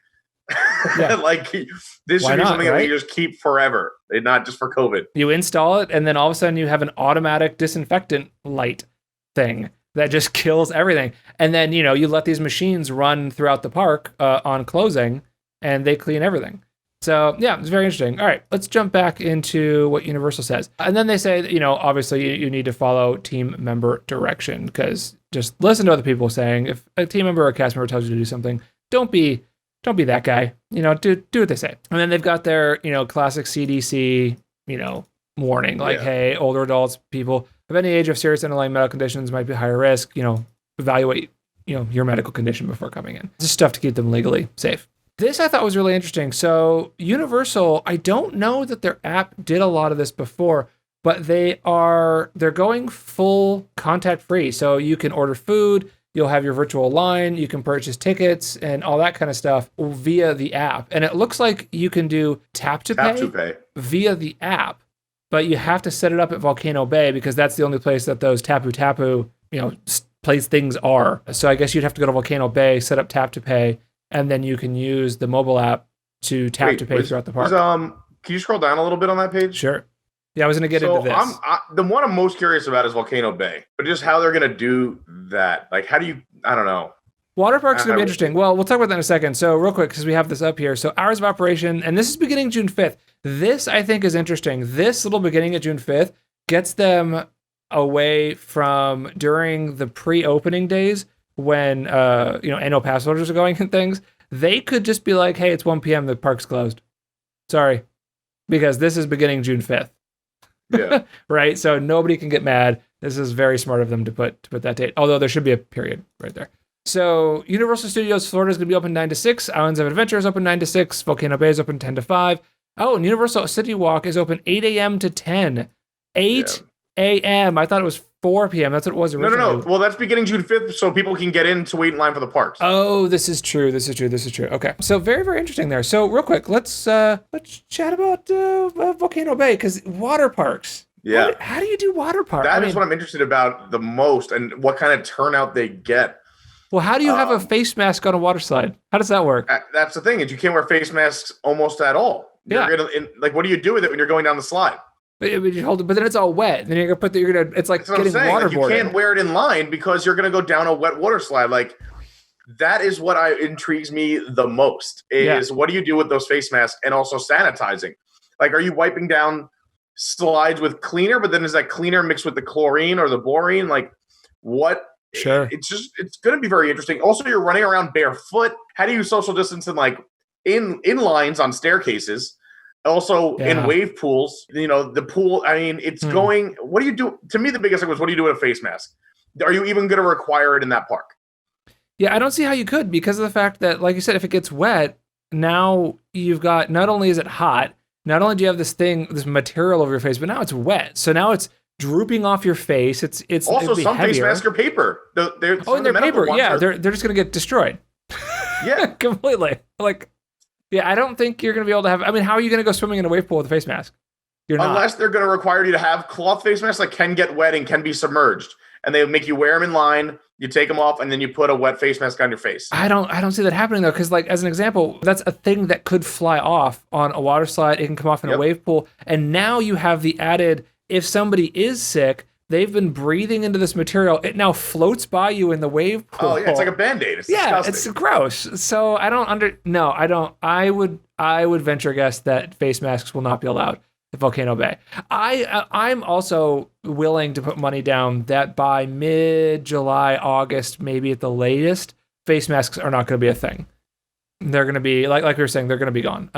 Yeah. like this Why should be not, something that right? we just keep forever, and not just for COVID. You install it, and then all of a sudden you have an automatic disinfectant light thing that just kills everything. And then, you know, you let these machines run throughout the park on closing, and they clean everything. So, yeah, it's very interesting. All right, let's jump back into what Universal says. And then they say that, you know, obviously you need to follow team member direction, because just listen to other people saying. If a team member or a cast member tells you to do something, don't be that guy. You know, do what they say. And then they've got their, you know, classic CDC, you know, warning, like, hey, older adults, people of any age of serious underlying medical conditions might be higher risk. You know, evaluate, you know, your medical condition before coming in. Just stuff to keep them legally safe. This I thought was really interesting. So Universal, I don't know that their app did a lot of this before, but they're going full contact free. So you can order food, you'll have your virtual line, you can purchase tickets and all that kind of stuff via the app. And it looks like you can do tap to pay via the app, but you have to set it up at Volcano Bay because that's the only place that those Tapu Tapu, you know, place things are. So I guess you'd have to go to Volcano Bay, set up tap to pay, and then you can use the mobile app to tap to pay throughout the park. Can you scroll down a little bit on that page? Sure. Yeah, I was going to get into this. The one I'm most curious about is Volcano Bay, but just how they're going to do that. Like, how do you, I don't know. Water parks are going to be interesting. Well, we'll talk about that in a second. So real quick, because we have this up here. So hours of operation, and this is beginning June 5th. This, I think, is interesting. This little beginning of June 5th gets them away from during the pre-opening days when, you know, annual pass holders are going and things. They could just be like, hey, it's 1 p.m. The park's closed. Sorry. Because this is beginning June 5th. Yeah. Right? So nobody can get mad. This is very smart of them to put that date. Although there should be a period right there. So Universal Studios Florida is going to be open 9 to 6. Islands of Adventure is open 9 to 6. Volcano Bay is open 10 to 5. Oh, and Universal CityWalk is open 8 a.m. to 10. 8 a.m. I thought it was 4 p.m. That's what it was originally. No. Well, that's beginning June 5th, so people can get in to wait in line for the parks. Oh, this is true. Okay. So very, very interesting there. So real quick, let's chat about Volcano Bay, because water parks. Yeah. How do you do water parks? That is what I'm interested about the most, and what kind of turnout they get. Well, how do you have a face mask on a water slide? How does that work? That's the thing, is you can't wear face masks almost at all. Yeah. Like, what do you do with it when you're going down the slide? But you hold it, but then it's all wet. And then you're gonna it's like getting waterboarded. Like, you can't wear it in line because you're gonna go down a wet water slide. Like, that is what intrigues me the most. Is what do you do with those face masks, and also sanitizing? Like, are you wiping down slides with cleaner, but then is that cleaner mixed with the chlorine or the borine? Like, what? Sure. It's going to be very interesting. Also, you're running around barefoot. How do you social distance in lines on staircases? Also in wave pools, you know, the pool. I mean, it's going. What do you do? To me, the biggest thing was, what do you do with a face mask? Are you even going to require it in that park? Yeah, I don't see how you could, because of the fact that, like you said, if it gets wet, now you've got, not only is it hot, not only do you have this material over your face, but now it's wet. So now it's drooping off your face. It's also some heavier. face masks are paper. They're paper. Yeah, they're just going to get destroyed. Yeah, completely. Like. Yeah, I don't think you're going to be able to have... I mean, how are you going to go swimming in a wave pool with a face mask? You're not. Unless they're going to require you to have cloth face masks that can get wet and can be submerged. And they make you wear them in line, you take them off, and then you put a wet face mask on your face. I don't see that happening, though, because, like, as an example, that's a thing that could fly off on a water slide. It can come off in a wave pool. And now you have the added, if somebody is sick, they've been breathing into this material, it now floats by you in the wave pool. Oh, yeah, it's like a Band-Aid. It's disgusting. It's gross. So I would venture a guess that face masks will not be allowed at Volcano Bay. I'm also willing to put money down that by mid-July, August, maybe at the latest, face masks are not going to be a thing. They're going to be, like we were saying, they're going to be gone.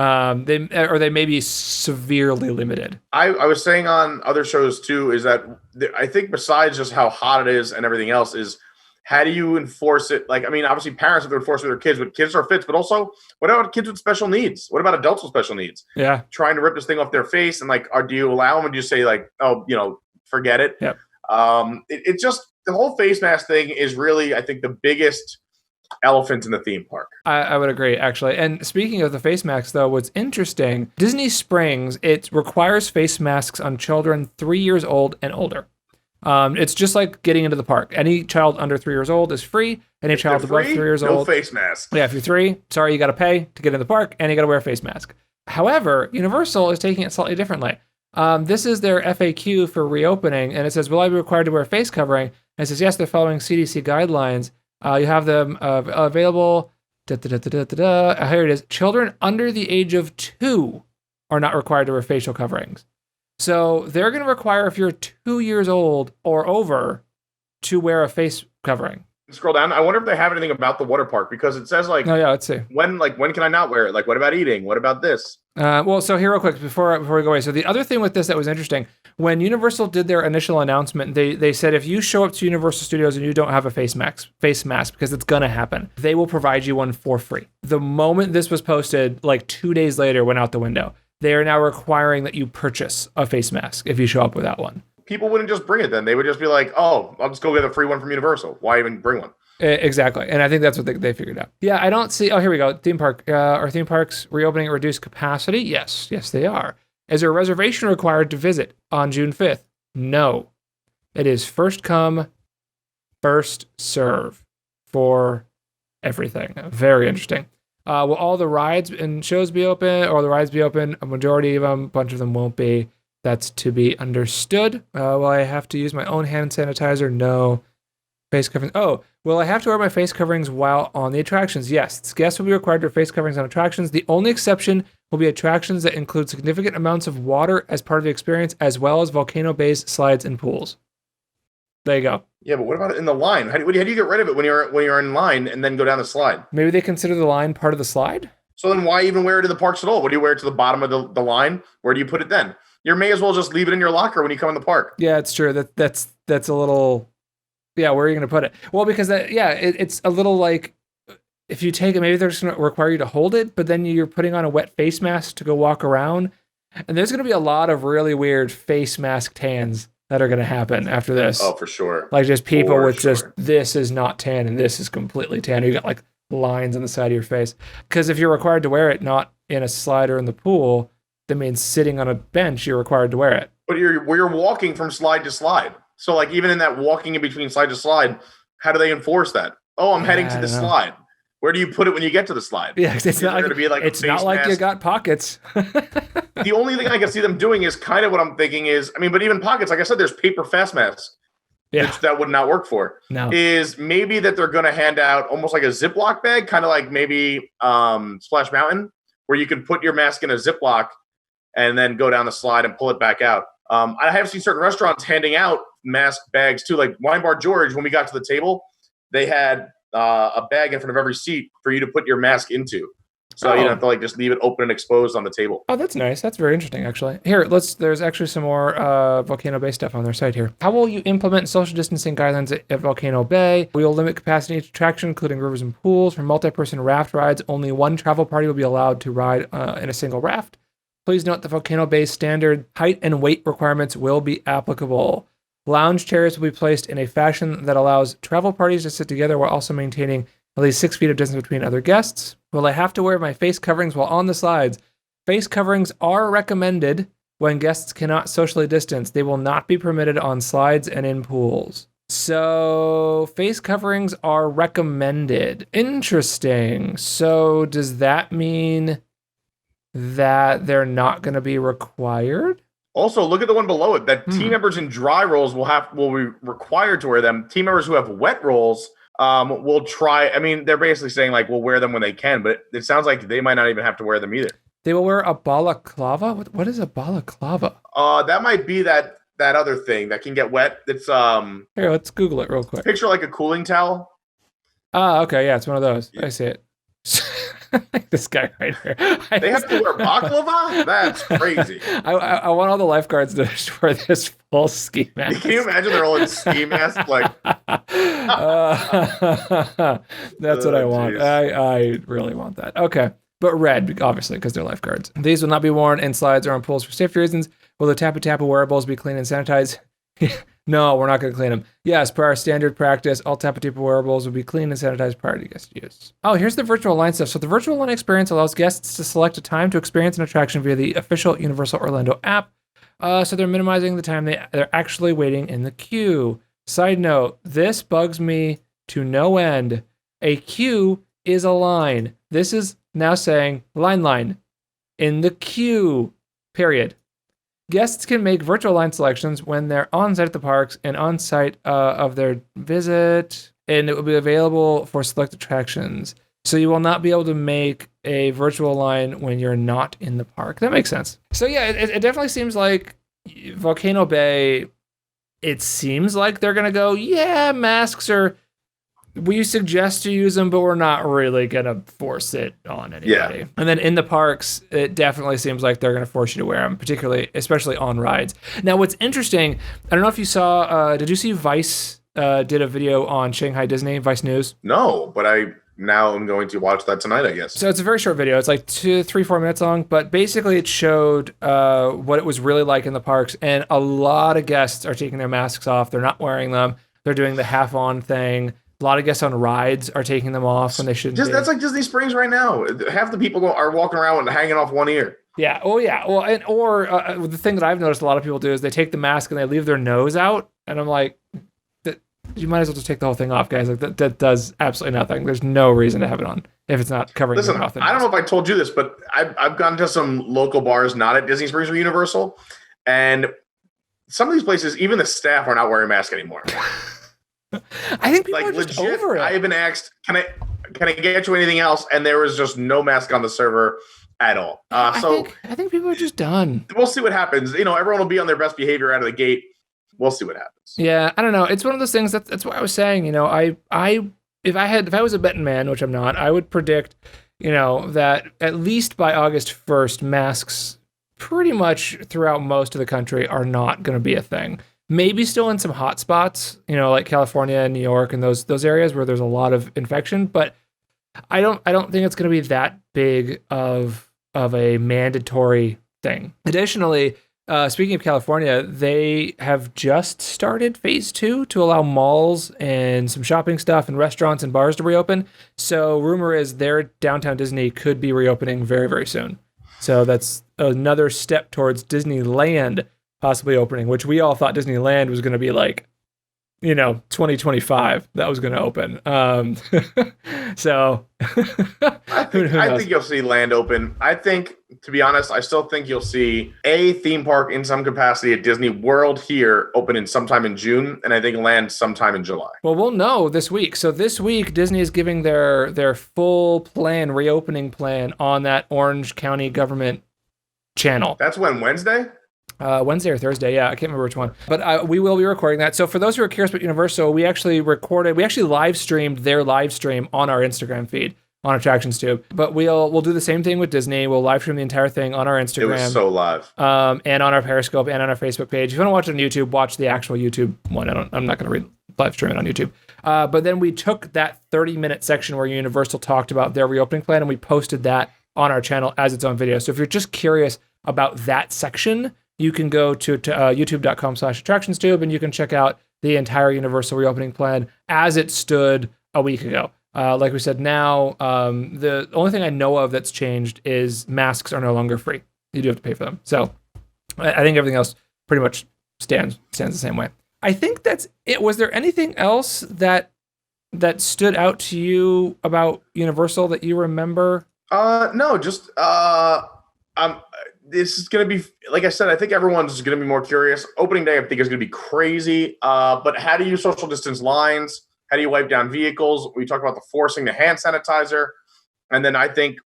They may be severely limited. I was saying on other shows too, is that I think besides just how hot it is and everything else, is how do you enforce it? Like, I mean, obviously parents have to enforce it with their kids, but kids are fits, but also what about kids with special needs? What about adults with special needs? Yeah. Trying to rip this thing off their face, and like, do you allow them, or do you say like, oh, forget it? Yep. It just, the whole face mask thing is really, I think, the biggest elephant in the theme park. I would agree, actually. And speaking of the face masks, though, what's interesting, Disney Springs, it requires face masks on children 3 years old and older. It's just like getting into the park. Any child under 3 years old is free. Any child above 3 years old, no face mask. Yeah, if you're 3, sorry, you got to pay to get in the park, and you got to wear a face mask. However, Universal is taking it slightly differently. This is their FAQ for reopening, and it says, will I be required to wear a face covering? And it says, yes, they're following CDC guidelines. You have them available. Here it is. Children under the age of 2 are not required to wear facial coverings. So they're going to require, if you're 2 years old or over, to wear a face covering. Scroll down. I wonder if they have anything about the water park, because it says like, oh yeah, let's see. When can I not wear it? Like, what about eating? What about this? Well, so here real quick before we go away. So the other thing with this that was interesting, when Universal did their initial announcement, they said if you show up to Universal Studios and you don't have a face mask, because it's gonna happen, they will provide you one for free. The moment this was posted, like 2 days later, went out the window. They are now requiring that you purchase a face mask if you show up without one. People wouldn't just bring it then. They would just be like, oh, I'll just go get a free one from Universal. Why even bring one? Exactly. And I think that's what they figured out. Yeah, I don't see... Oh, here we go. Theme park. Are theme parks reopening at reduced capacity? Yes. Yes, they are. Is there a reservation required to visit on June 5th? No. It is first come, first serve for everything. Very interesting. Will all the rides and shows be open, or the rides be open? A majority of them, a bunch of them won't be. That's to be understood. Will I have to use my own hand sanitizer? No. Face covering. Oh, will I have to wear my face coverings while on the attractions? Yes. Guests will be required to wear face coverings on attractions. The only exception will be attractions that include significant amounts of water as part of the experience, as well as volcano bays, slides, and pools. There you go. Yeah, but what about it in the line? How do you get rid of it when you're in line and then go down the slide? Maybe they consider the line part of the slide? So then why even wear it in the parks at all? What do you wear it to the bottom of the line? Where do you put it then? You may as well just leave it in your locker when you come in the park. Yeah, it's true. That's a little... Yeah, where are you going to put it? Well, because it's a little like, if you take it, maybe they're just going to require you to hold it, but then you're putting on a wet face mask to go walk around. And there's going to be a lot of really weird face mask tans that are going to happen after this. Oh, for sure. Like just people with just, this is not tan and this is completely tan. You got like lines on the side of your face. Because if you're required to wear it, not in a slide or in the pool, that means sitting on a bench, you're required to wear it. But you're walking from slide to slide. So, like, even in that walking in between slide to slide, how do they enforce that? Oh, I'm heading to the slide. Where do you put it when you get to the slide? Yeah, it's not like you got pockets. The only thing I can see them doing is kind of what I'm thinking is, I mean, but even pockets, like I said, there's paper fast masks, which that would not work for. No. Is maybe that they're going to hand out almost like a Ziploc bag, kind of like maybe Splash Mountain, where you can put your mask in a Ziploc and then go down the slide and pull it back out. I have seen certain restaurants handing out mask bags too, like Wine Bar George. When we got to the table, they had a bag in front of every seat for you to put your mask into, so you don't have to like just leave it open and exposed on the table. Oh, that's nice. That's very interesting, actually. Here, there's actually some more Volcano Bay stuff on their site here. How will you implement social distancing guidelines at Volcano Bay? We will limit capacity each attraction, including rivers and pools. For multi-person raft rides, only one travel party will be allowed to ride in a single raft. Please note the Volcano Bay's standard height and weight requirements will be applicable. Lounge chairs will be placed in a fashion that allows travel parties to sit together while also maintaining at least 6 feet of distance between other guests. Will I have to wear my face coverings while on the slides? Face coverings are recommended when guests cannot socially distance. They will not be permitted on slides and in pools. So face coverings are recommended. Interesting. So does that mean that they're not going to be required? Also, look at the one below it. That team members in dry rolls will be required to wear them. Team members who have wet rolls will try. I mean, they're basically saying like we'll wear them when they can, but it sounds like they might not even have to wear them either. They will wear a balaclava. What is a balaclava? That might be that other thing that can get wet. It's Here, let's Google it real quick. Picture like a cooling towel. Ah, okay, yeah, it's one of those. I see it. Like this guy right here. They have to wear baklava? That's crazy. I want all the lifeguards to wear this full ski mask. Can you imagine they're all in ski masks? Like, that's what I want. Geez. I really want that. Okay. But red, obviously, because they're lifeguards. These will not be worn in slides or on pools for safety reasons. Will the Tappa Tappa wearables be cleaned and sanitized? No, we're not going to clean them. Yes, per our standard practice, all Tappa Tappa wearables will be cleaned and sanitized prior to guest use. Oh, here's the virtual line stuff. So the virtual line experience allows guests to select a time to experience an attraction via the official Universal Orlando app. So they're minimizing the time they're actually waiting in the queue. Side note, this bugs me to no end. A queue is a line. This is now saying line in the queue, period. Guests can make virtual line selections when they're on site at the parks and on site of their visit, and it will be available for select attractions. So you will not be able to make a virtual line when you're not in the park. That makes sense. So yeah, it definitely seems like Volcano Bay, it seems like they're going to go, yeah, masks are, we suggest you use them, but we're not really going to force it on anybody. Yeah. And then in the parks, it definitely seems like they're going to force you to wear them, especially on rides. Now, what's interesting, I don't know if you saw, did you see Vice did a video on Shanghai Disney, Vice News? No, but now I'm going to watch that tonight, I guess. So it's a very short video. It's like 3-4 minutes long, but basically it showed what it was really like in the parks. And a lot of guests are taking their masks off. They're not wearing them. They're doing the half on thing. A lot of guests on rides are taking them off when they shouldn't be. That's like Disney Springs right now. Half the people are walking around and hanging off one ear. Yeah. Oh, yeah. Well, the thing that I've noticed a lot of people do is they take the mask and they leave their nose out. And I'm like, you might as well just take the whole thing off, guys. Like that does absolutely nothing. There's no reason to have it on if it's not covering your mouth. I don't know if I told you this, but I've gone to some local bars not at Disney Springs or Universal, and some of these places, even the staff are not wearing masks anymore. I think people are just legit, over it. I have been asked, can I get you anything else? And there was just no mask on the server at all. I think people are just done. We'll see what happens. Everyone will be on their best behavior out of the gate. We'll see what happens. Yeah, I don't know. It's one of those things. That's what I was saying. If I was a betting man, which I'm not, I would predict, that at least by August 1st, masks pretty much throughout most of the country are not going to be a thing. Maybe still in some hot spots, like California and New York and those areas where there's a lot of infection, but I don't think it's going to be that big of a mandatory thing. Additionally, speaking of California, they have just started phase 2 to allow malls and some shopping stuff and restaurants and bars to reopen. So rumor is their downtown Disney could be reopening very, very soon. So that's another step towards Disneyland possibly opening, which we all thought Disneyland was going to be like, 2025 that was going to open. So I think you'll see land open. I think, to be honest, I still think you'll see a theme park in some capacity at Disney World here open sometime in June, and I think land sometime in July. Well, we'll know this week. So this week, Disney is giving their full plan, reopening plan on that Orange County government channel. That's when, Wednesday? Wednesday or Thursday, yeah, I can't remember which one. But we will be recording that. So for those who are curious about Universal, we actually live streamed their live stream on our Instagram feed on Attractions Tube. But we'll do the same thing with Disney. We'll live stream the entire thing on our Instagram. It was so live. And on our Periscope and on our Facebook page. If you want to watch it on YouTube, watch the actual YouTube one. I'm not going to live stream it on YouTube. But then we took that 30-minute section where Universal talked about their reopening plan and we posted that on our channel as its own video. So if you're just curious about that section, you can go to youtube.com/attractionstube and you can check out the entire Universal reopening plan as it stood a week ago. Like we said, now the only thing I know of that's changed is masks are no longer free. You do have to pay for them. So I think everything else pretty much stands the same way. I think that's it. Was there anything else that stood out to you about Universal that you remember? No, just this is going to be, like I said, I think everyone's going to be more curious. Opening day, I think, is going to be crazy. But how do you social distance lines? How do you wipe down vehicles? We talked about the forcing the hand sanitizer. And then I think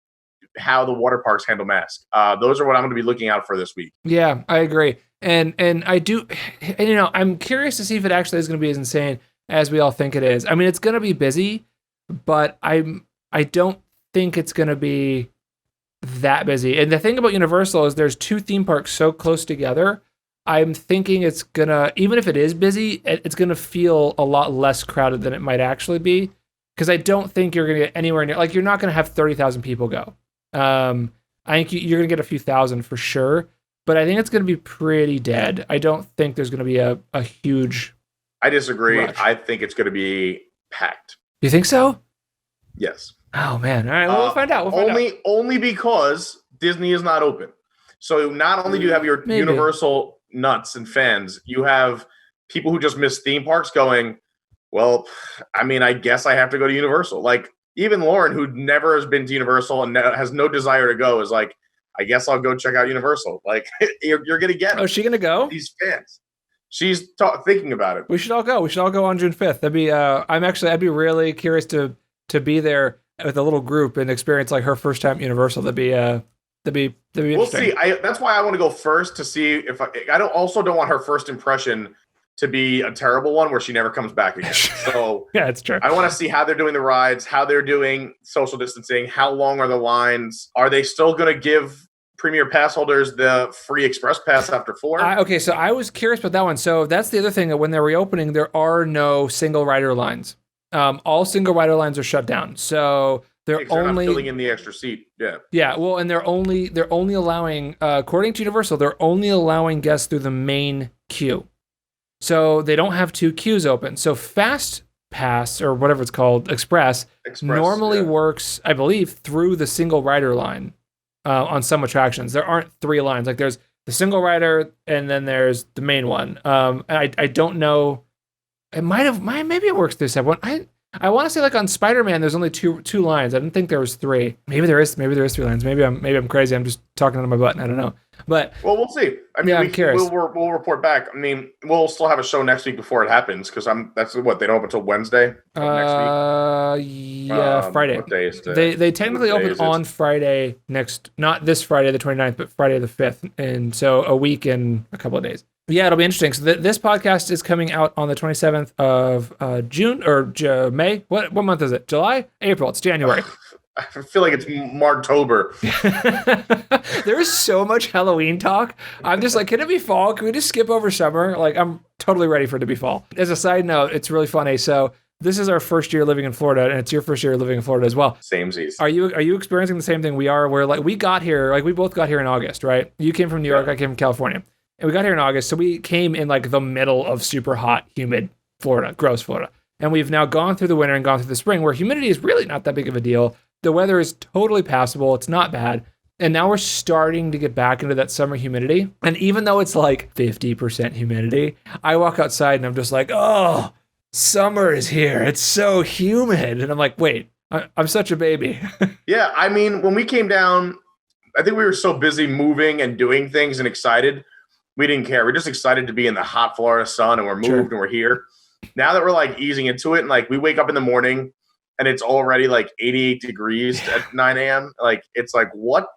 how the water parks handle masks. Those are what I'm going to be looking out for this week. Yeah, I agree. And I do, and, I'm curious to see if it actually is going to be as insane as we all think it is. I mean, it's going to be busy, but I don't think it's going to be that busy. And the thing about Universal is there's 2 theme parks so close together. I'm thinking it's going to, even if it is busy, it's going to feel a lot less crowded than it might actually be. Because I don't think you're going to get anywhere near, like, you're not going to have 30,000 people go. I think you're going to get a few thousand for sure. But I think it's going to be pretty dead. I don't think there's going to be a huge. I disagree. Rush. I think it's going to be packed. You think so? Yes. Oh man! All right, well, we'll find out. Only because Disney is not open. So not only do you have your Universal nuts and fans, you have people who just miss theme parks going, well, I mean, I guess I have to go to Universal. Like, even Lauren, who never has been to Universal and has no desire to go, is like, I guess I'll go check out Universal. Like, you're going to get. Oh, is she going to go? These fans. She's thinking about it. We should all go. We should all go on June 5th. That'd be. I'd be really curious to be there with a little group and experience like her first time at Universal. That'd be interesting. We'll see. That's why I want to go first to see if I don't want her first impression to be a terrible one where she never comes back again. So yeah, it's true. I want to see how they're doing the rides, how they're doing social distancing, how long are the lines? Are they still going to give Premier Pass holders the free Express Pass after 4? Okay, so I was curious about that one. So that's the other thing, that when they're reopening, there are no single rider lines. All single rider lines are shut down. So they're only not filling in the extra seat. Yeah. Yeah. Well, and they're only allowing, according to Universal, they're only allowing guests through the main queue. So they don't have 2 queues open. So Fast Pass, or whatever it's called, Express normally works, I believe, through the single rider line on some attractions. There aren't 3 lines. Like, there's the single rider, and then there's the main one. And I don't know. It maybe it works through step 1. I want to say, like, on Spider-Man, there's only two lines. I didn't think there was 3. Maybe there is 3 lines. Maybe I'm crazy. I'm just talking out of my butt. I don't know. But well, we'll see. I mean, I'm curious. We'll report back. I mean, we'll still have a show next week before it happens, because that's what they don't open until Wednesday next week. Yeah, Friday. What day is today? They technically open on Friday not this Friday the 29th, but Friday the 5th, and so a week and a couple of days. Yeah, it'll be interesting. So this podcast is coming out on the 27th of June or May. What month is it? July? April? It's January. I feel like it's Marktober. There is so much Halloween talk. I'm just like, can it be fall? Can we just skip over summer? Like, I'm totally ready for it to be fall. As a side note, it's really funny. So this is our first year living in Florida, and it's your first year living in Florida as well. Samesies. Are you experiencing the same thing we are? Where, like, we got here, like, we both got here in August, right? You came from New York, I came from California. And we got here in August, so we came in like the middle of super hot, humid Florida, gross Florida. And we've now gone through the winter and gone through the spring, where humidity is really not that big of a deal. The weather is totally passable. It's not bad. And now we're starting to get back into that summer humidity. And even though it's like 50% humidity, I walk outside and I'm just like, oh, summer is here. It's so humid. And I'm like, wait, I'm such a baby. Yeah, I mean, when we came down, I think we were so busy moving and doing things and excited, we didn't care. We're just excited to be in the hot Florida sun, and we're moved and we're here. Now that we're like easing into it, and like we wake up in the morning and it's already like 88 degrees at 9 a.m. Like, it's like, what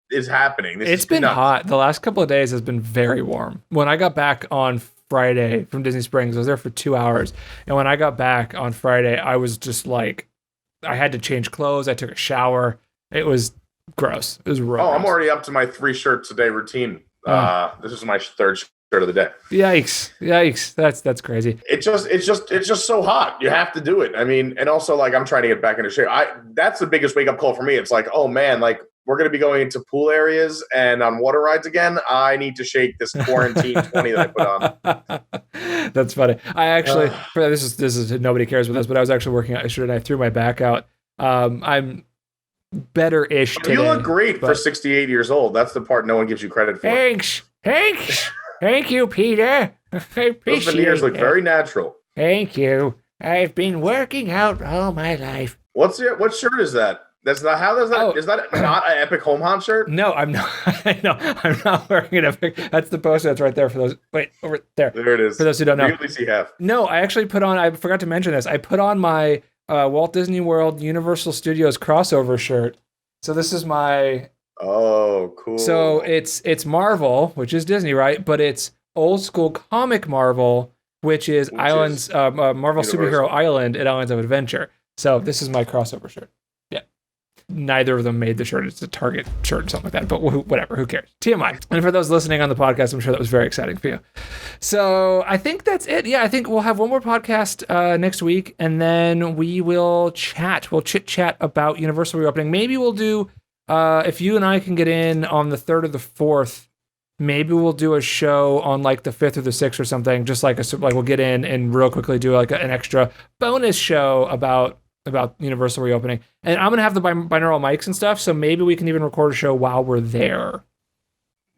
is happening? It's been hot. The last couple of days has been very warm. When I got back on Friday from Disney Springs, I was there for 2 hours. And when I got back on Friday, I was just like, I had to change clothes. I took a shower. It was gross. It was real gross. I'm already up to my 3 shirts a day routine. This is my 3rd shirt of the day. Yikes. That's crazy. It's just so hot. You have to do it. I mean, and also, like, I'm trying to get back into shape. That's the biggest wake up call for me. It's like, oh man, like, we're going to be going into pool areas and on water rides again. I need to shake this quarantine 20 that I put on. That's funny. I actually, this is nobody cares with this, but I was actually working out yesterday and I threw my back out. I'm better-ish today. You look great for 68 years old. That's the part no one gives you credit for. Thanks. Thank you, Peter. I appreciate those veneers look very natural. Thank you. I've been working out all my life. What shirt is that? Is that not an Epic Home Hunt shirt? No, I'm not. No, I'm not wearing an Epic. That's the poster that's right there for those. Wait, over there. There it is. For those who don't know. You only see half. No, I actually I forgot to mention this. I put on my Walt Disney World Universal Studios crossover shirt. So this is my. Oh, cool. So it's Marvel, which is Disney, right? But it's old school comic Marvel, which is Marvel Universal. Superhero Island at Islands of Adventure. So this is my crossover shirt. Yeah. neither of them made the shirt. It's a Target shirt or something like that, but whatever, who cares? TMI. And for those listening on the podcast, I'm sure that was very exciting for you. So I think that's it. Yeah, I think we'll have one more podcast next week, and then we will chat. We'll chit-chat about Universal reopening. Maybe we'll do, if you and I can get in on the 3rd or the 4th, maybe we'll do a show on like the 5th or the 6th or something, just like we'll get in and real quickly do like an extra bonus show about Universal reopening. And I'm going to have the binaural mics and stuff, so maybe we can even record a show while we're there.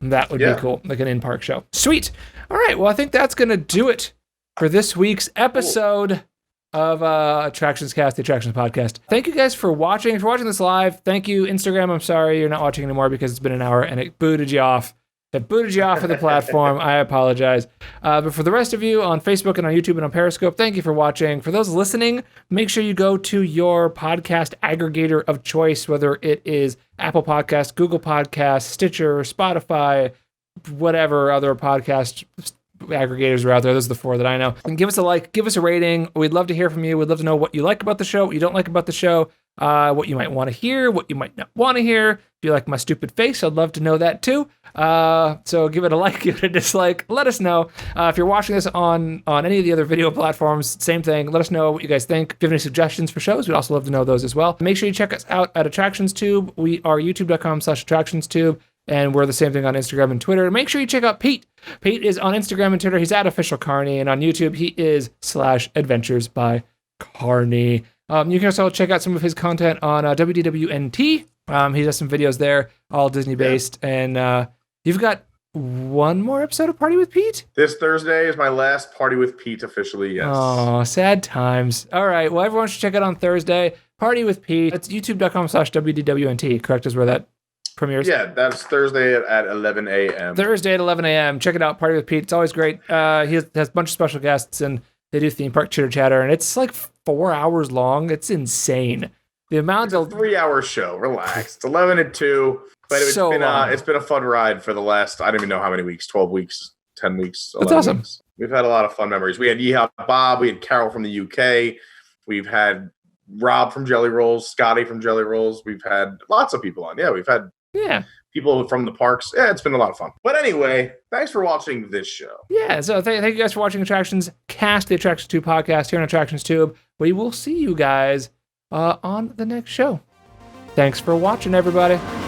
That would be cool, like an in-park show. Sweet. All right, well, I think that's going to do it for this week's episode of Attractions Cast, the Attractions Podcast. Thank you guys for watching. If you're watching this live, thank you. Instagram, I'm sorry you're not watching anymore because it's been an hour and it booted you off. It booted you off of the platform. I apologize. But for the rest of you on Facebook and on YouTube and on Periscope, thank you for watching. For those listening, make sure you go to your podcast aggregator of choice, whether it is Apple Podcasts, Google Podcasts, Stitcher, Spotify, whatever other podcast aggregators are out there. Those are the 4 that I know. And give us a like, give us a rating. We'd love to hear from you. We'd love to know what you like about the show, what you don't like about the show, what you might want to hear, what you might not want to hear. If you like my stupid face, I'd love to know that too. So give it a like, give it a dislike. Let us know. If you're watching this on any of the other video platforms, same thing. Let us know what you guys think. If you have any suggestions for shows, we'd also love to know those as well. Make sure you check us out at AttractionsTube. We are youtube.com/AttractionsTube. And we're the same thing on Instagram and Twitter. Make sure you check out Pete. Pete is on Instagram and Twitter. He's at Official Carney. And on YouTube, he is /Adventures by Carney. You can also check out some of his content on WDWNT. He does some videos there, all Disney-based. Yeah. And you've got one more episode of Party with Pete? This Thursday is my last Party with Pete officially, yes. Oh, sad times. All right. Well, everyone should check it out on Thursday. Party with Pete. It's youtube.com/WDWNT, correct, is where that premieres? Yeah, that's Thursday at 11 a.m. Thursday at 11 a.m. Check it out, Party with Pete. It's always great. He has a bunch of special guests, and they do theme park chitter chatter, and it's like 4 hours long. It's insane. The amount of 3-hour show. Relax. It's 11 and 2, but it's been a fun ride for the last, I don't even know how many weeks, 12 weeks, 10 weeks. That's awesome. Weeks. We've had a lot of fun memories. We had Yeehaw Bob, we had Carol from the UK, we've had Rob from Jelly Rolls, Scotty from Jelly Rolls. We've had lots of people on. Yeah, we've had people from the parks. Yeah, it's been a lot of fun. But anyway, thanks for watching this show. Yeah, so thank you guys for watching Attractions Cast, the Attractions Tube podcast here on Attractions Tube. We will see you guys on the next show. Thanks for watching, everybody.